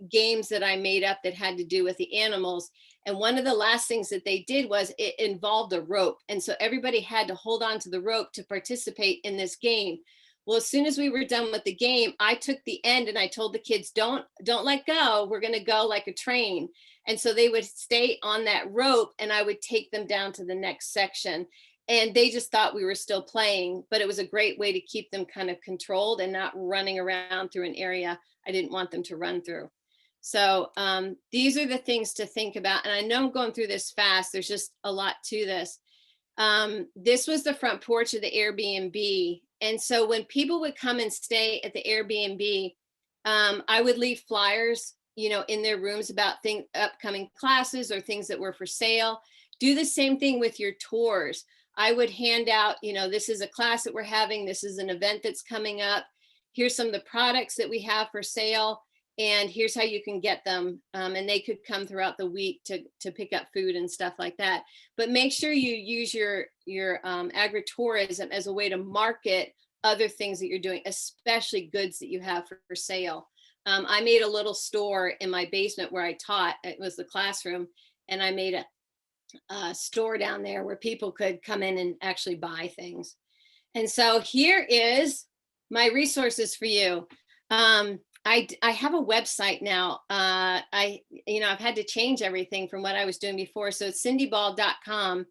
games that I made up that had to do with the animals. And one of the last things that they did was it involved a rope. And so everybody had to hold on to the rope to participate in this game. Well, as soon as we were done with the game, I took the end and I told the kids, don't let go. We're going to go like a train. And so they would stay on that rope and I would take them down to the next section. And they just thought we were still playing, but it was a great way to keep them kind of controlled and not running around through an area I didn't want them to run through. So these are the things to think about. And I know I'm going through this fast. There's just a lot to this. This was the front porch of the Airbnb. And so when people would come and stay at the Airbnb, I would leave flyers, you know, in their rooms about upcoming classes or things that were for sale. Do the same thing with your tours. I would hand out, you know, this is a class that we're having. This is an event that's coming up. Here's some of the products that we have for sale. And here's how you can get them. And they could come throughout the week to pick up food and stuff like that. But make sure you use your agritourism as a way to market other things that you're doing, especially goods that you have for sale. I made a little store in my basement where I taught. It was the classroom. And I made a store down there where people could come in and actually buy things. And so here is my resources for you. I have a website now. I've had to change everything from what I was doing before. So it's cindyball.com.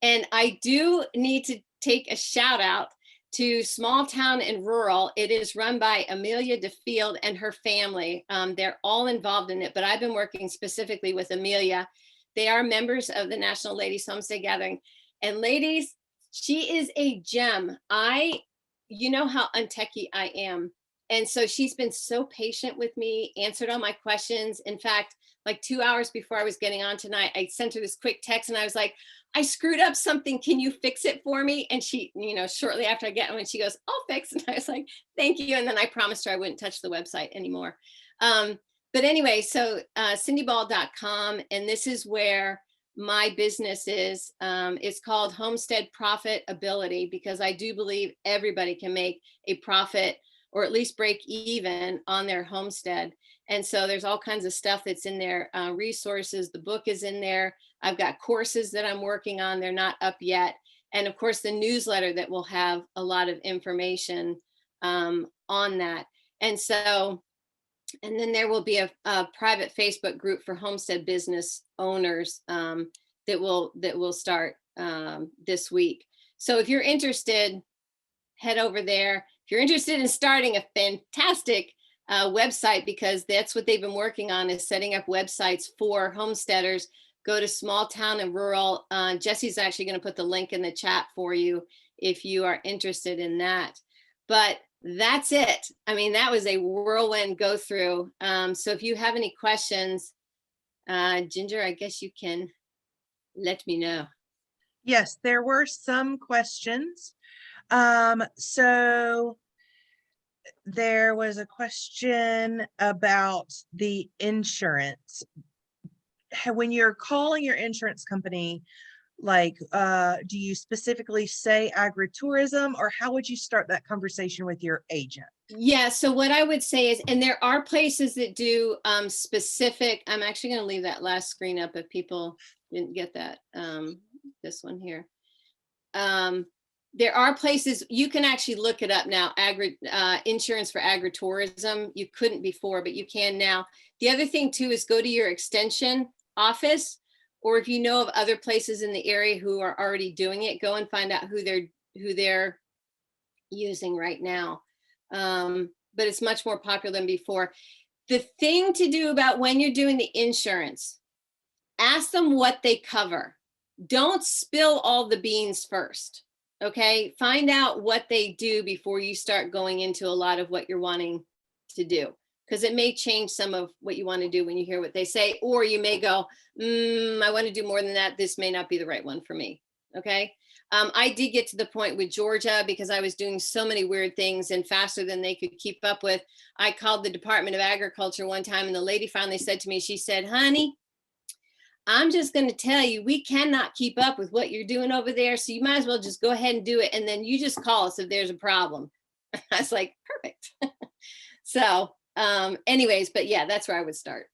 And I do need to take a shout out to Small Town and Rural. It is run by Amelia DeField and her family. They're all involved in it, but I've been working specifically with Amelia. They are members of the National Ladies Homestead Gathering. And ladies, she is a gem. You know how untechy I am. And so she's been so patient with me, answered all my questions. In fact, like 2 hours before I was getting on tonight, I sent her this quick text and I was like, I screwed up something. Can you fix it for me? And she, you know, shortly after I get on, she goes, I'll fix it. And I was like, thank you. And then I promised her I wouldn't touch the website anymore. But anyway, so cindyball.com, and this is where my business is. It's called Homestead Profitability, because I do believe everybody can make a profit or at least break even on their homestead. And so there's all kinds of stuff that's in there, resources. The book is in there. I've got courses that I'm working on. They're not up yet. And of course, the newsletter that will have a lot of information on that. And so, and then there will be a private Facebook group for homestead business owners that will start this week. So if you're interested, head over there. If you're interested in starting a fantastic website, because that's what they've been working on, is setting up websites for homesteaders, go to Small Town and Rural. Jesse's actually going to put the link in the chat for you if you are interested in that. But that's it. I mean, that was a whirlwind go through. So if you have any questions, Ginger, I guess you can let me know. Yes, there were some questions. So there was a question about the insurance. When you're calling your insurance company, like, do you specifically say agritourism, or how would you start that conversation with your agent? Yeah, so what I would say is, and there are places that do specific, I'm actually going to leave that last screen up if people didn't get that, this one here. There are places you can actually look it up now, insurance for agritourism. You couldn't before, but you can now. The other thing too is go to your extension office, or if you know of other places in the area who are already doing it, go and find out who they're using right now. But it's much more popular than before. The thing to do about when you're doing the insurance, ask them what they cover. Don't spill all the beans first. Okay, find out what they do before you start going into a lot of what you're wanting to do, because it may change some of what you want to do when you hear what they say, or you may go, I want to do more than that. This may not be the right one for me. Okay. I did get to the point with Georgia because I was doing so many weird things and faster than they could keep up with. I called the Department of Agriculture one time and the lady finally said to me, she said, honey, I'm just going to tell you, we cannot keep up with what you're doing over there. So you might as well just go ahead and do it. And then you just call us if there's a problem. I was like, perfect. So anyways, but yeah, that's where I would start.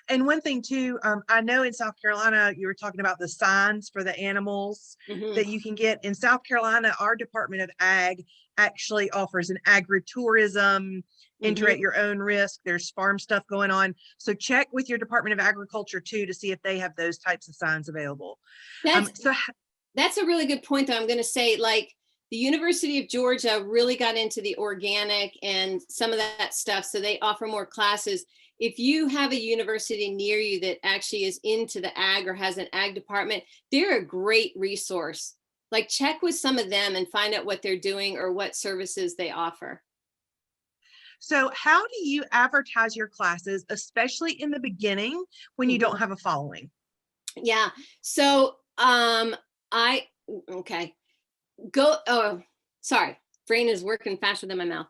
And one thing too, I know in South Carolina, you were talking about the signs for the animals Mhm. that you can get. In South Carolina, our Department of Ag actually offers an agritourism, enter Mhm. at your own risk. There's farm stuff going on. So check with your Department of Agriculture too, to see if they have those types of signs available. That's a really good point, though. I'm going to say, like, the University of Georgia really got into the organic and some of that stuff. So they offer more classes. If you have a university near you that actually is into the ag or has an ag department, they're a great resource. Like, check with some of them and find out what they're doing or what services they offer. So how do you advertise your classes, especially in the beginning when you don't Mhm. have a following? Yeah. So okay. Sorry. Brain is working faster than my mouth.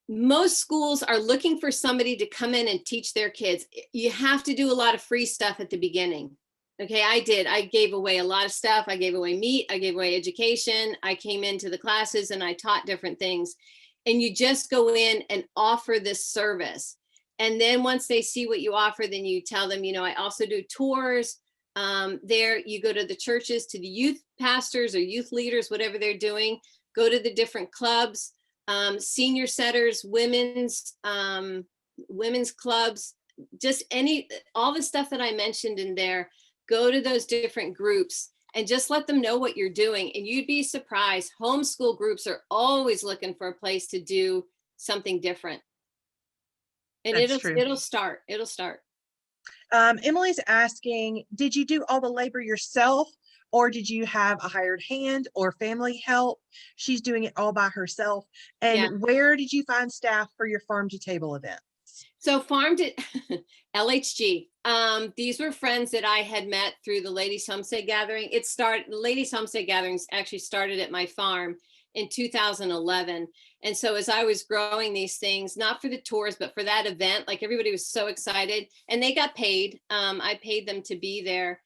Most schools are looking for somebody to come in and teach their kids. You have to do a lot of free stuff at the beginning. Okay, I did. I gave away a lot of stuff. I gave away meat. I gave away education. I came into the classes and I taught different things. And you just go in and offer this service. And then once they see what you offer, then you tell them, I also do tours. There, you go to the churches, to the youth pastors or youth leaders, whatever they're doing, go to the different clubs. Senior setters, women's clubs, just all the stuff that I mentioned in there, go to those different groups and just let them know what you're doing. And you'd be surprised. Homeschool groups are always looking for a place to do something different. And That's true. it'll start. Emily's asking, did you do all the labor yourself, or did you have a hired hand or family help? She's doing it all by herself. And Yeah. where did you find staff for your farm to table event? So farm to LHG. These were friends that I had met through the Ladies Homestead Gathering. The Ladies Homestead Gatherings actually started at my farm in 2011. And so as I was growing these things, not for the tours, but for that event, like everybody was so excited and they got paid. I paid them to be there.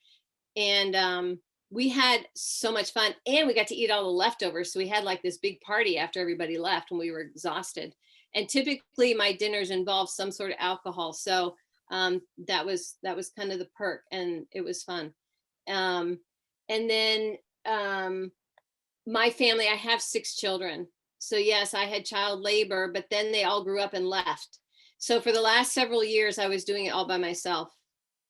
And we had so much fun and we got to eat all the leftovers. So we had like this big party after everybody left when we were exhausted. And typically my dinners involve some sort of alcohol. So that was kind of the perk and it was fun. And then my family, I have 6 children. So yes, I had child labor, but then they all grew up and left. So for the last several years, I was doing it all by myself.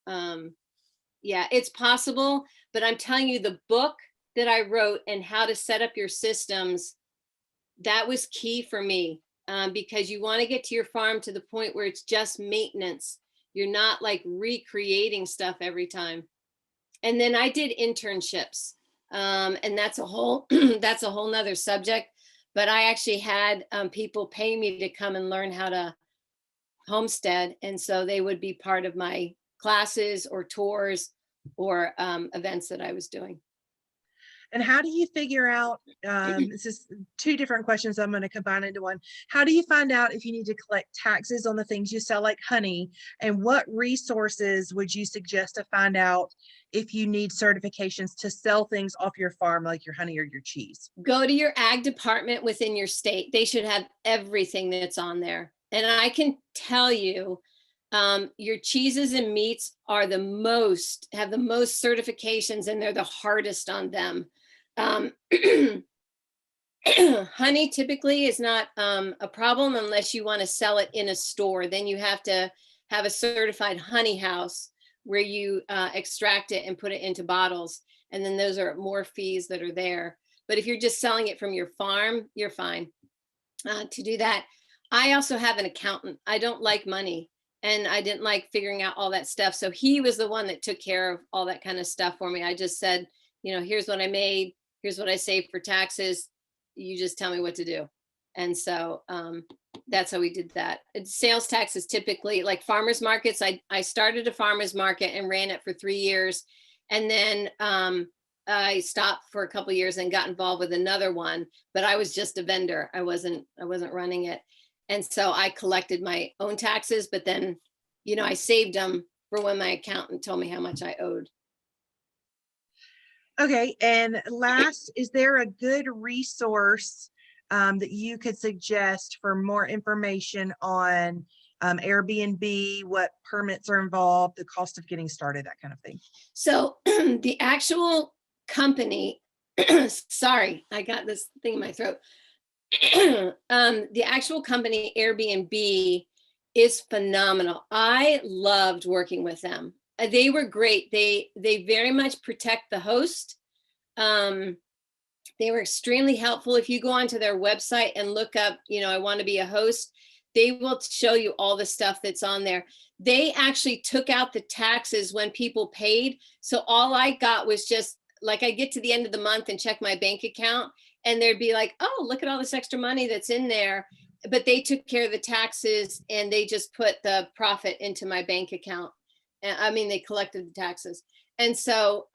Yeah, it's possible, but I'm telling you, the book that I wrote and how to set up your systems, that was key for me. Because you want to get to your farm to the point where it's just maintenance. You're not like recreating stuff every time. And then I did internships. And that's a whole nother subject. But I actually had people pay me to come and learn how to homestead. And so they would be part of my classes or tours or events that I was doing. And how do you figure out, this is 2 different questions I'm going to combine into one. How do you find out if you need to collect taxes on the things you sell like honey? And what resources would you suggest to find out if you need certifications to sell things off your farm, like your honey or your cheese? Go to your ag department within your state. They should have everything that's on there. And I can tell you, your cheeses and meats have the most certifications and they're the hardest on them. Honey typically is not a problem unless you want to sell it in a store. Then you have to have a certified honey house where you extract it and put it into bottles. And then those are more fees that are there. But if you're just selling it from your farm, you're fine to do that. I also have an accountant. I don't like money and I didn't like figuring out all that stuff. So he was the one that took care of all that kind of stuff for me. I just said, here's what I made. Here's what I saved for taxes. You just tell me what to do. And so that's how we did that. Sales tax is typically like farmers markets. I started a farmers market and ran it for 3 years. And then I stopped for a couple of years and got involved with another one, but I was just a vendor. I wasn't running it. And so I collected my own taxes, but then, I saved them for when my accountant told me how much I owed. Okay, and last, is there a good resource that you could suggest for more information on Airbnb, what permits are involved, the cost of getting started, that kind of thing? So the actual company, sorry, I got this thing in my throat. The actual company Airbnb is phenomenal. I loved working with them. They were great. They very much protect the host. They were extremely helpful. If you go onto their website and look up, I want to be a host, they will show you all the stuff that's on there. They actually took out the taxes when people paid. So all I got was just like, I get to the end of the month and check my bank account and there'd be like, oh, look at all this extra money that's in there. But they took care of the taxes and they just put the profit into my bank account. I mean, they collected the taxes. And so,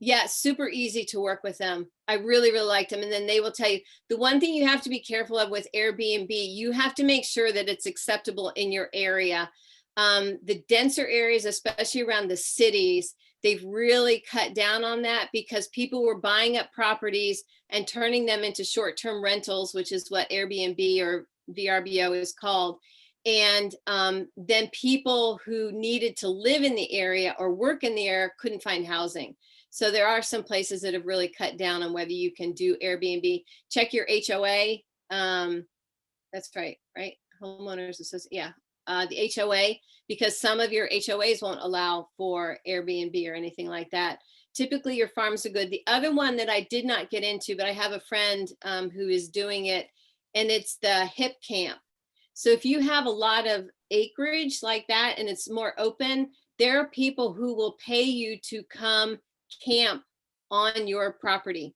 yeah, super easy to work with them. I really, really liked them. And then they will tell you, the one thing you have to be careful of with Airbnb, you have to make sure that it's acceptable in your area. The denser areas, especially around the cities, they've really cut down on that because people were buying up properties and turning them into short-term rentals, which is what Airbnb or VRBO is called. And then people who needed to live in the area or work in the area couldn't find housing. So there are some places that have really cut down on whether you can do Airbnb. Check your HOA. That's right? Homeowners Association. Yeah, the HOA, because some of your HOAs won't allow for Airbnb or anything like that. Typically your farms are good. The other one that I did not get into, but I have a friend who is doing it, and it's the hip camp. So if you have a lot of acreage like that and it's more open, there are people who will pay you to come camp on your property.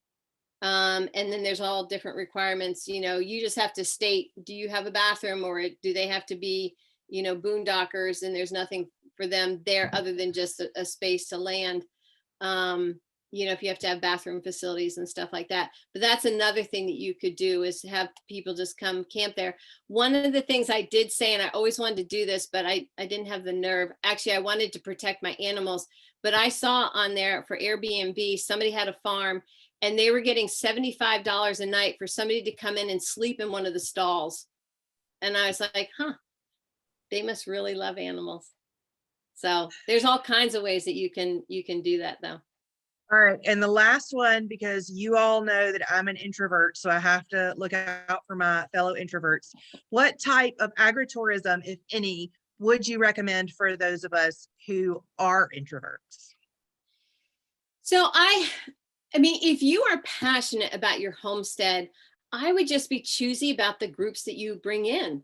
And then there's all different requirements. You just have to state, do you have a bathroom, or do they have to be, boondockers, and there's nothing for them there other than just a space to land. If you have to have bathroom facilities and stuff like that. But that's another thing that you could do, is to have people just come camp there. One of the things I did say, and I always wanted to do this, but I didn't have the nerve. Actually, I wanted to protect my animals, but I saw on there for Airbnb, somebody had a farm and they were getting $75 a night for somebody to come in and sleep in one of the stalls. And I was like, they must really love animals. So there's all kinds of ways that you can do that though. All right, and the last one, because you all know that I'm an introvert, so I have to look out for my fellow introverts. What type of agritourism, if any, would you recommend for those of us who are introverts? So I mean, if you are passionate about your homestead, I would just be choosy about the groups that you bring in.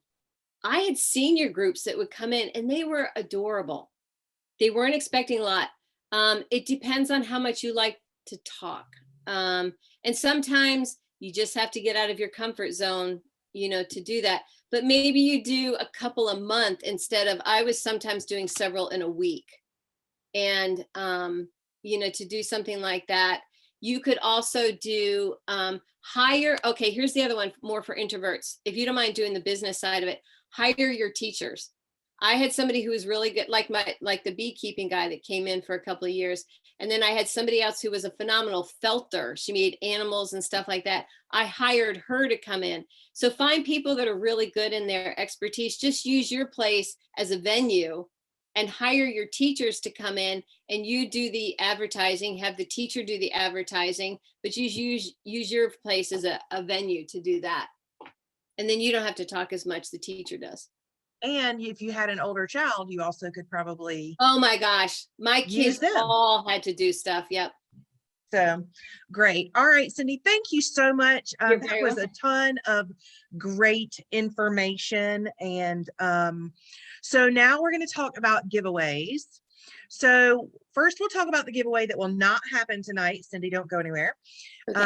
I had senior groups that would come in and they were adorable. They weren't expecting a lot. It depends on how much you like to talk. And sometimes you just have to get out of your comfort zone, to do that. But maybe you do a couple a month instead of, I was sometimes doing several in a week. And, to do something like that. You could also do hire. Okay, here's the other one, more for introverts. If you don't mind doing the business side of it, hire your teachers. I had somebody who was really good, like the beekeeping guy that came in for a couple of years. And then I had somebody else who was a phenomenal felter. She made animals and stuff like that. I hired her to come in. So find people that are really good in their expertise. Just use your place as a venue and hire your teachers to come in, and you do the advertising, have the teacher do the advertising, but you use your place as a venue to do that. And then you don't have to talk as much, the teacher does. And if you had an older child, you also could probably. Oh my gosh, my kids all had to do stuff. Yep. So great. All right, Cyndi, thank you so much. That was a ton of great information. And so now we're going to talk about giveaways. So first we'll talk about the giveaway that will not happen tonight. Cyndi, don't go anywhere. Okay.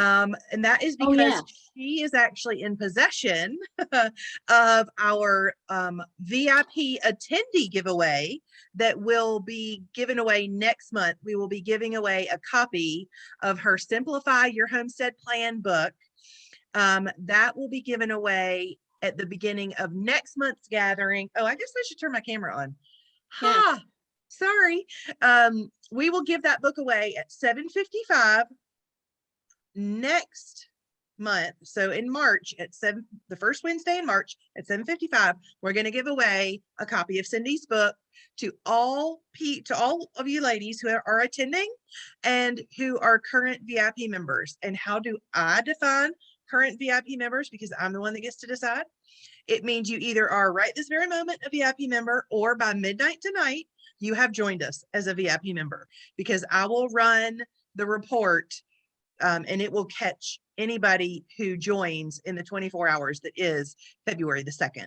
And that is Oh, because yeah. she is actually in possession of our VIP attendee giveaway that will be given away next month. We will be giving away a copy of her Simplify Your Homestead Plan book. That will be given away at the beginning of next month's gathering. Oh, I guess I should turn my camera on. Yeah. Ha, sorry. We will give that book away at 7:55 next month. So in March at the first Wednesday in March at 7:55, we're going to give away a copy of Cyndi's book to all of you ladies who are attending and who are current VIP members. And how do I define current VIP members? Because I'm the one that gets to decide. It means you either are right this very moment a VIP member, or by midnight tonight, you have joined us as a VIP member, because I will run the report and it will catch anybody who joins in the 24 hours that is February the 2nd.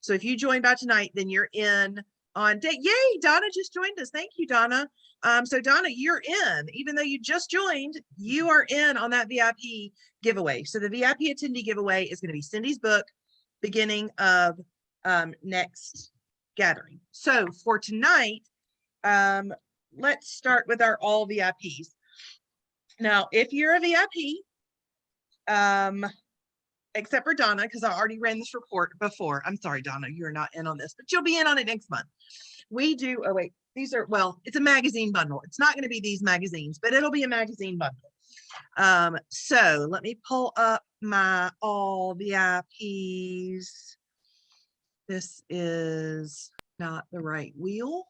So if you join by tonight, then you're in on date. Yay, Donna just joined us. Thank you, Donna. So Donna, you're in, even though you just joined, you are in on that VIP giveaway. So the VIP attendee giveaway is going to be Cyndi's book beginning of next gathering. So for tonight, let's start with our all VIPs. Now, if you're a VIP, except for Donna, because I already ran this report before. I'm sorry, Donna, you're not in on this, but you'll be in on it next month. We do, oh wait, these are, well, it's a magazine bundle. It's not going to be these magazines, but it'll be a magazine bundle. So let me pull up my all VIPs. This is not the right wheel.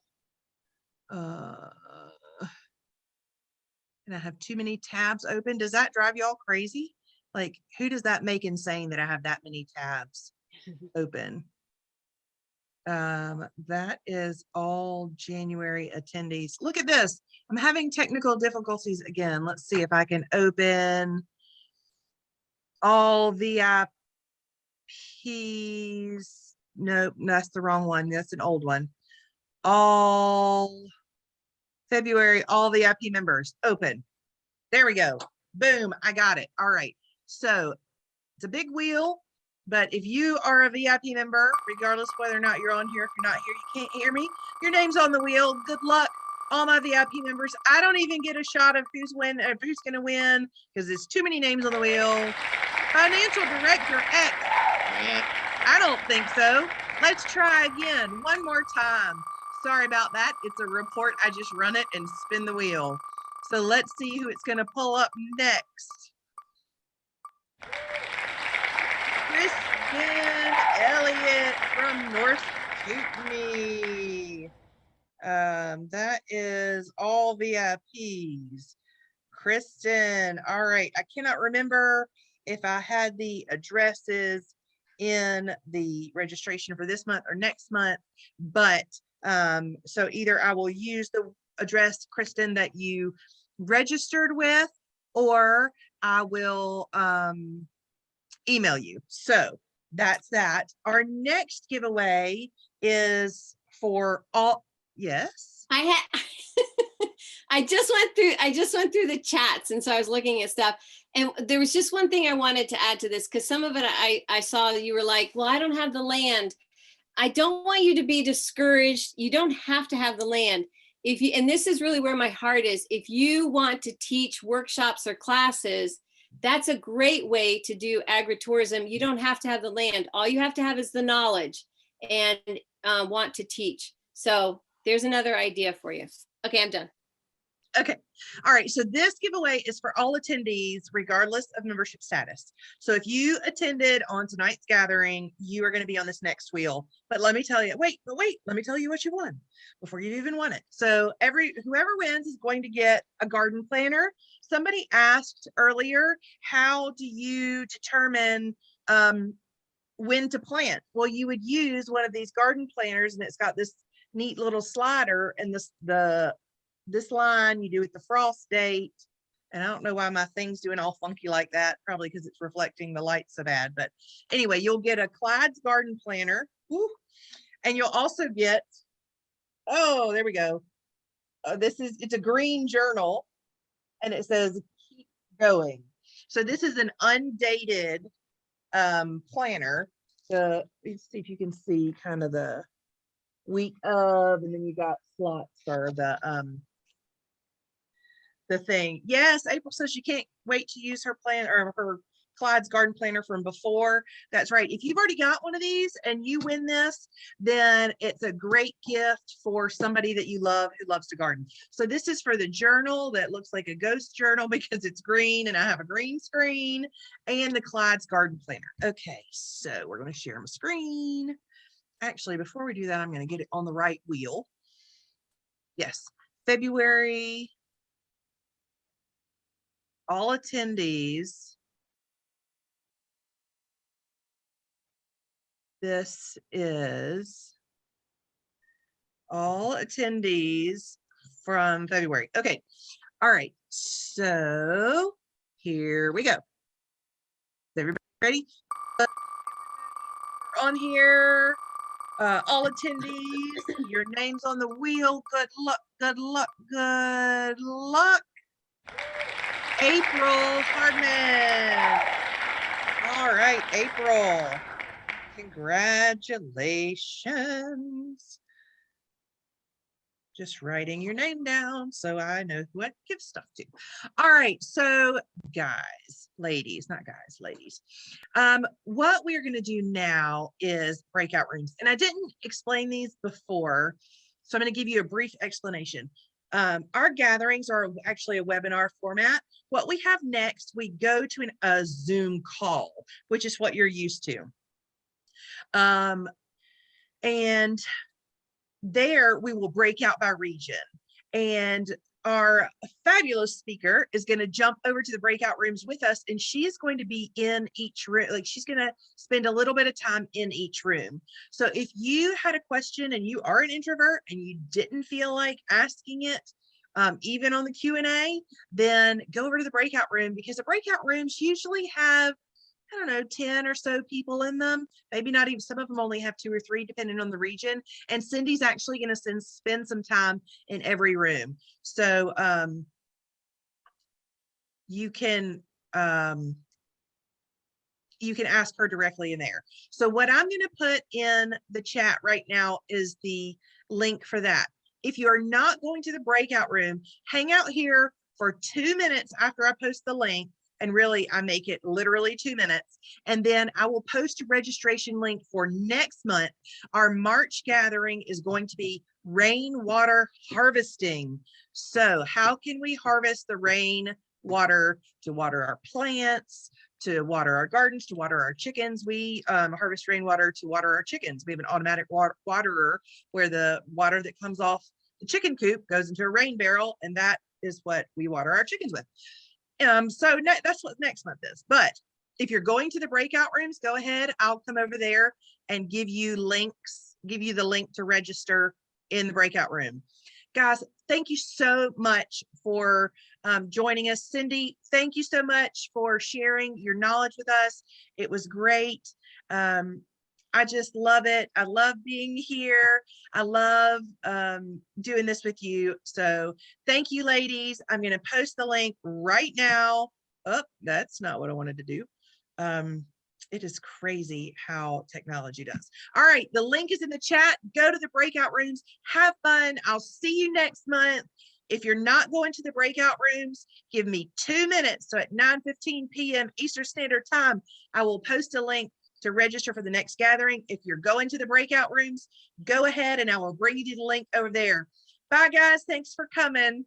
And I have too many tabs open. Does that drive y'all crazy? Like, who does that make insane that I have that many tabs open? That is all January attendees. Look at this. I'm having technical difficulties again. Let's see if I can open all VIPs. Nope, that's the wrong one. That's an old one. All February, all VIP members open. There we go. Boom, I got it. All right. So it's a big wheel, but if you are a VIP member, regardless whether or not you're on here, if you're not here, you can't hear me, your name's on the wheel. Good luck, all my VIP members. I don't even get a shot of who's going to win because there's too many names on the wheel. Financial Director X. I don't think so. Let's try again. One more time. Sorry about that. It's a report. I just run it and spin the wheel. So let's see who it's going to pull up next. Kristen Elliott from North Kootenai. That is all VIPs. Kristen, all right. I cannot remember if I had the addresses in the registration for this month or next month, but so either I will use the address, Kristen, that you registered with, or I will email you. So that's that. Our next giveaway is for all, yes. I just went through the chats, and so I was looking at stuff, and there was just one thing I wanted to add to this, because some of it I saw you were like, well, I don't have the land. I don't want you to be discouraged. You don't have to have the land. If you, and this is really where my heart is, if you want to teach workshops or classes, that's a great way to do agritourism. You don't have to have the land. All you have to have is the knowledge and want to teach. So there's another idea for you. Okay, I'm done. Okay. All right. So this giveaway is for all attendees, regardless of membership status. So if you attended on tonight's gathering, you are going to be on this next wheel. But let me tell you, wait, let me tell you what you won before you even won it. So whoever wins is going to get a garden planner. Somebody asked earlier, how do you determine when to plant? Well, you would use one of these garden planners, and it's got this neat little slider, and this line you do with the frost date. And I don't know why my thing's doing all funky like that, probably because it's reflecting the light so bad. But anyway, you'll get a Clyde's garden planner. Woo, and you'll also get, oh, there we go, it's a green journal and it says keep going. So this is an undated planner. Let's see if you can see kind of the week of, and then you got slots for the thing. Yes, April says she can't wait to use her plan or her Clyde's garden planner from before. That's right. If you've already got one of these and you win this, then it's a great gift for somebody that you love who loves to garden. So this is for the journal that looks like a ghost journal because it's green and I have a green screen, and the Clyde's garden planner. Okay, so we're going to share my screen. Actually, before we do that, I'm going to get it on the right wheel. Yes, February, all attendees. This is all attendees from February. Okay. All right. So here we go. Is everybody ready? On here, all attendees, your name's on the wheel. Good luck, good luck, good luck. April Hardman. All right, April. Congratulations. Just writing your name down so I know who I give stuff to. All right, so guys, ladies, not guys, ladies. What we're going to do now is breakout rooms. And I didn't explain these before, so I'm going to give you a brief explanation. Our gatherings are actually a webinar format. What we have next, we go to a Zoom call, which is what you're used to. And there we will break out by region, and our fabulous speaker is going to jump over to the breakout rooms with us, and she is going to be in each room. Like, she's going to spend a little bit of time in each room. So if you had a question and you are an introvert and you didn't feel like asking it, even on the Q&A, then go over to the breakout room, because the breakout rooms usually have, I don't know, 10 or so people in them. Maybe not even, some of them only have 2 or 3 depending on the region. And Cindy's actually going to spend some time in every room. So you can ask her directly in there. So what I'm going to put in the chat right now is the link for that. If you are not going to the breakout room, hang out here for 2 minutes after I post the link. And really, I make it literally 2 minutes. And then I will post a registration link for next month. Our March gathering is going to be rainwater harvesting. So how can we harvest the rain water to water our plants, to water our gardens, to water our chickens? We harvest rainwater to water our chickens. We have an automatic waterer where the water that comes off the chicken coop goes into a rain barrel, and that is what we water our chickens with. So that's what next month is. But if you're going to the breakout rooms, go ahead. I'll come over there and give you links, give you the link to register in the breakout room. Guys, thank you so much for joining us. Cindy, thank you so much for sharing your knowledge with us. It was great. I just love it. I love being here. I love doing this with you. So thank you, ladies. I'm going to post the link right now. Oh, that's not what I wanted to do. It is crazy how technology does. All right, the link is in the chat. Go to the breakout rooms. Have fun. I'll see you next month. If you're not going to the breakout rooms, give me 2 minutes. So at 9:15 p.m. Eastern Standard Time, I will post a link to register for the next gathering. If you're going to the breakout rooms, go ahead and I will bring you to the link over there. Bye, guys. Thanks for coming.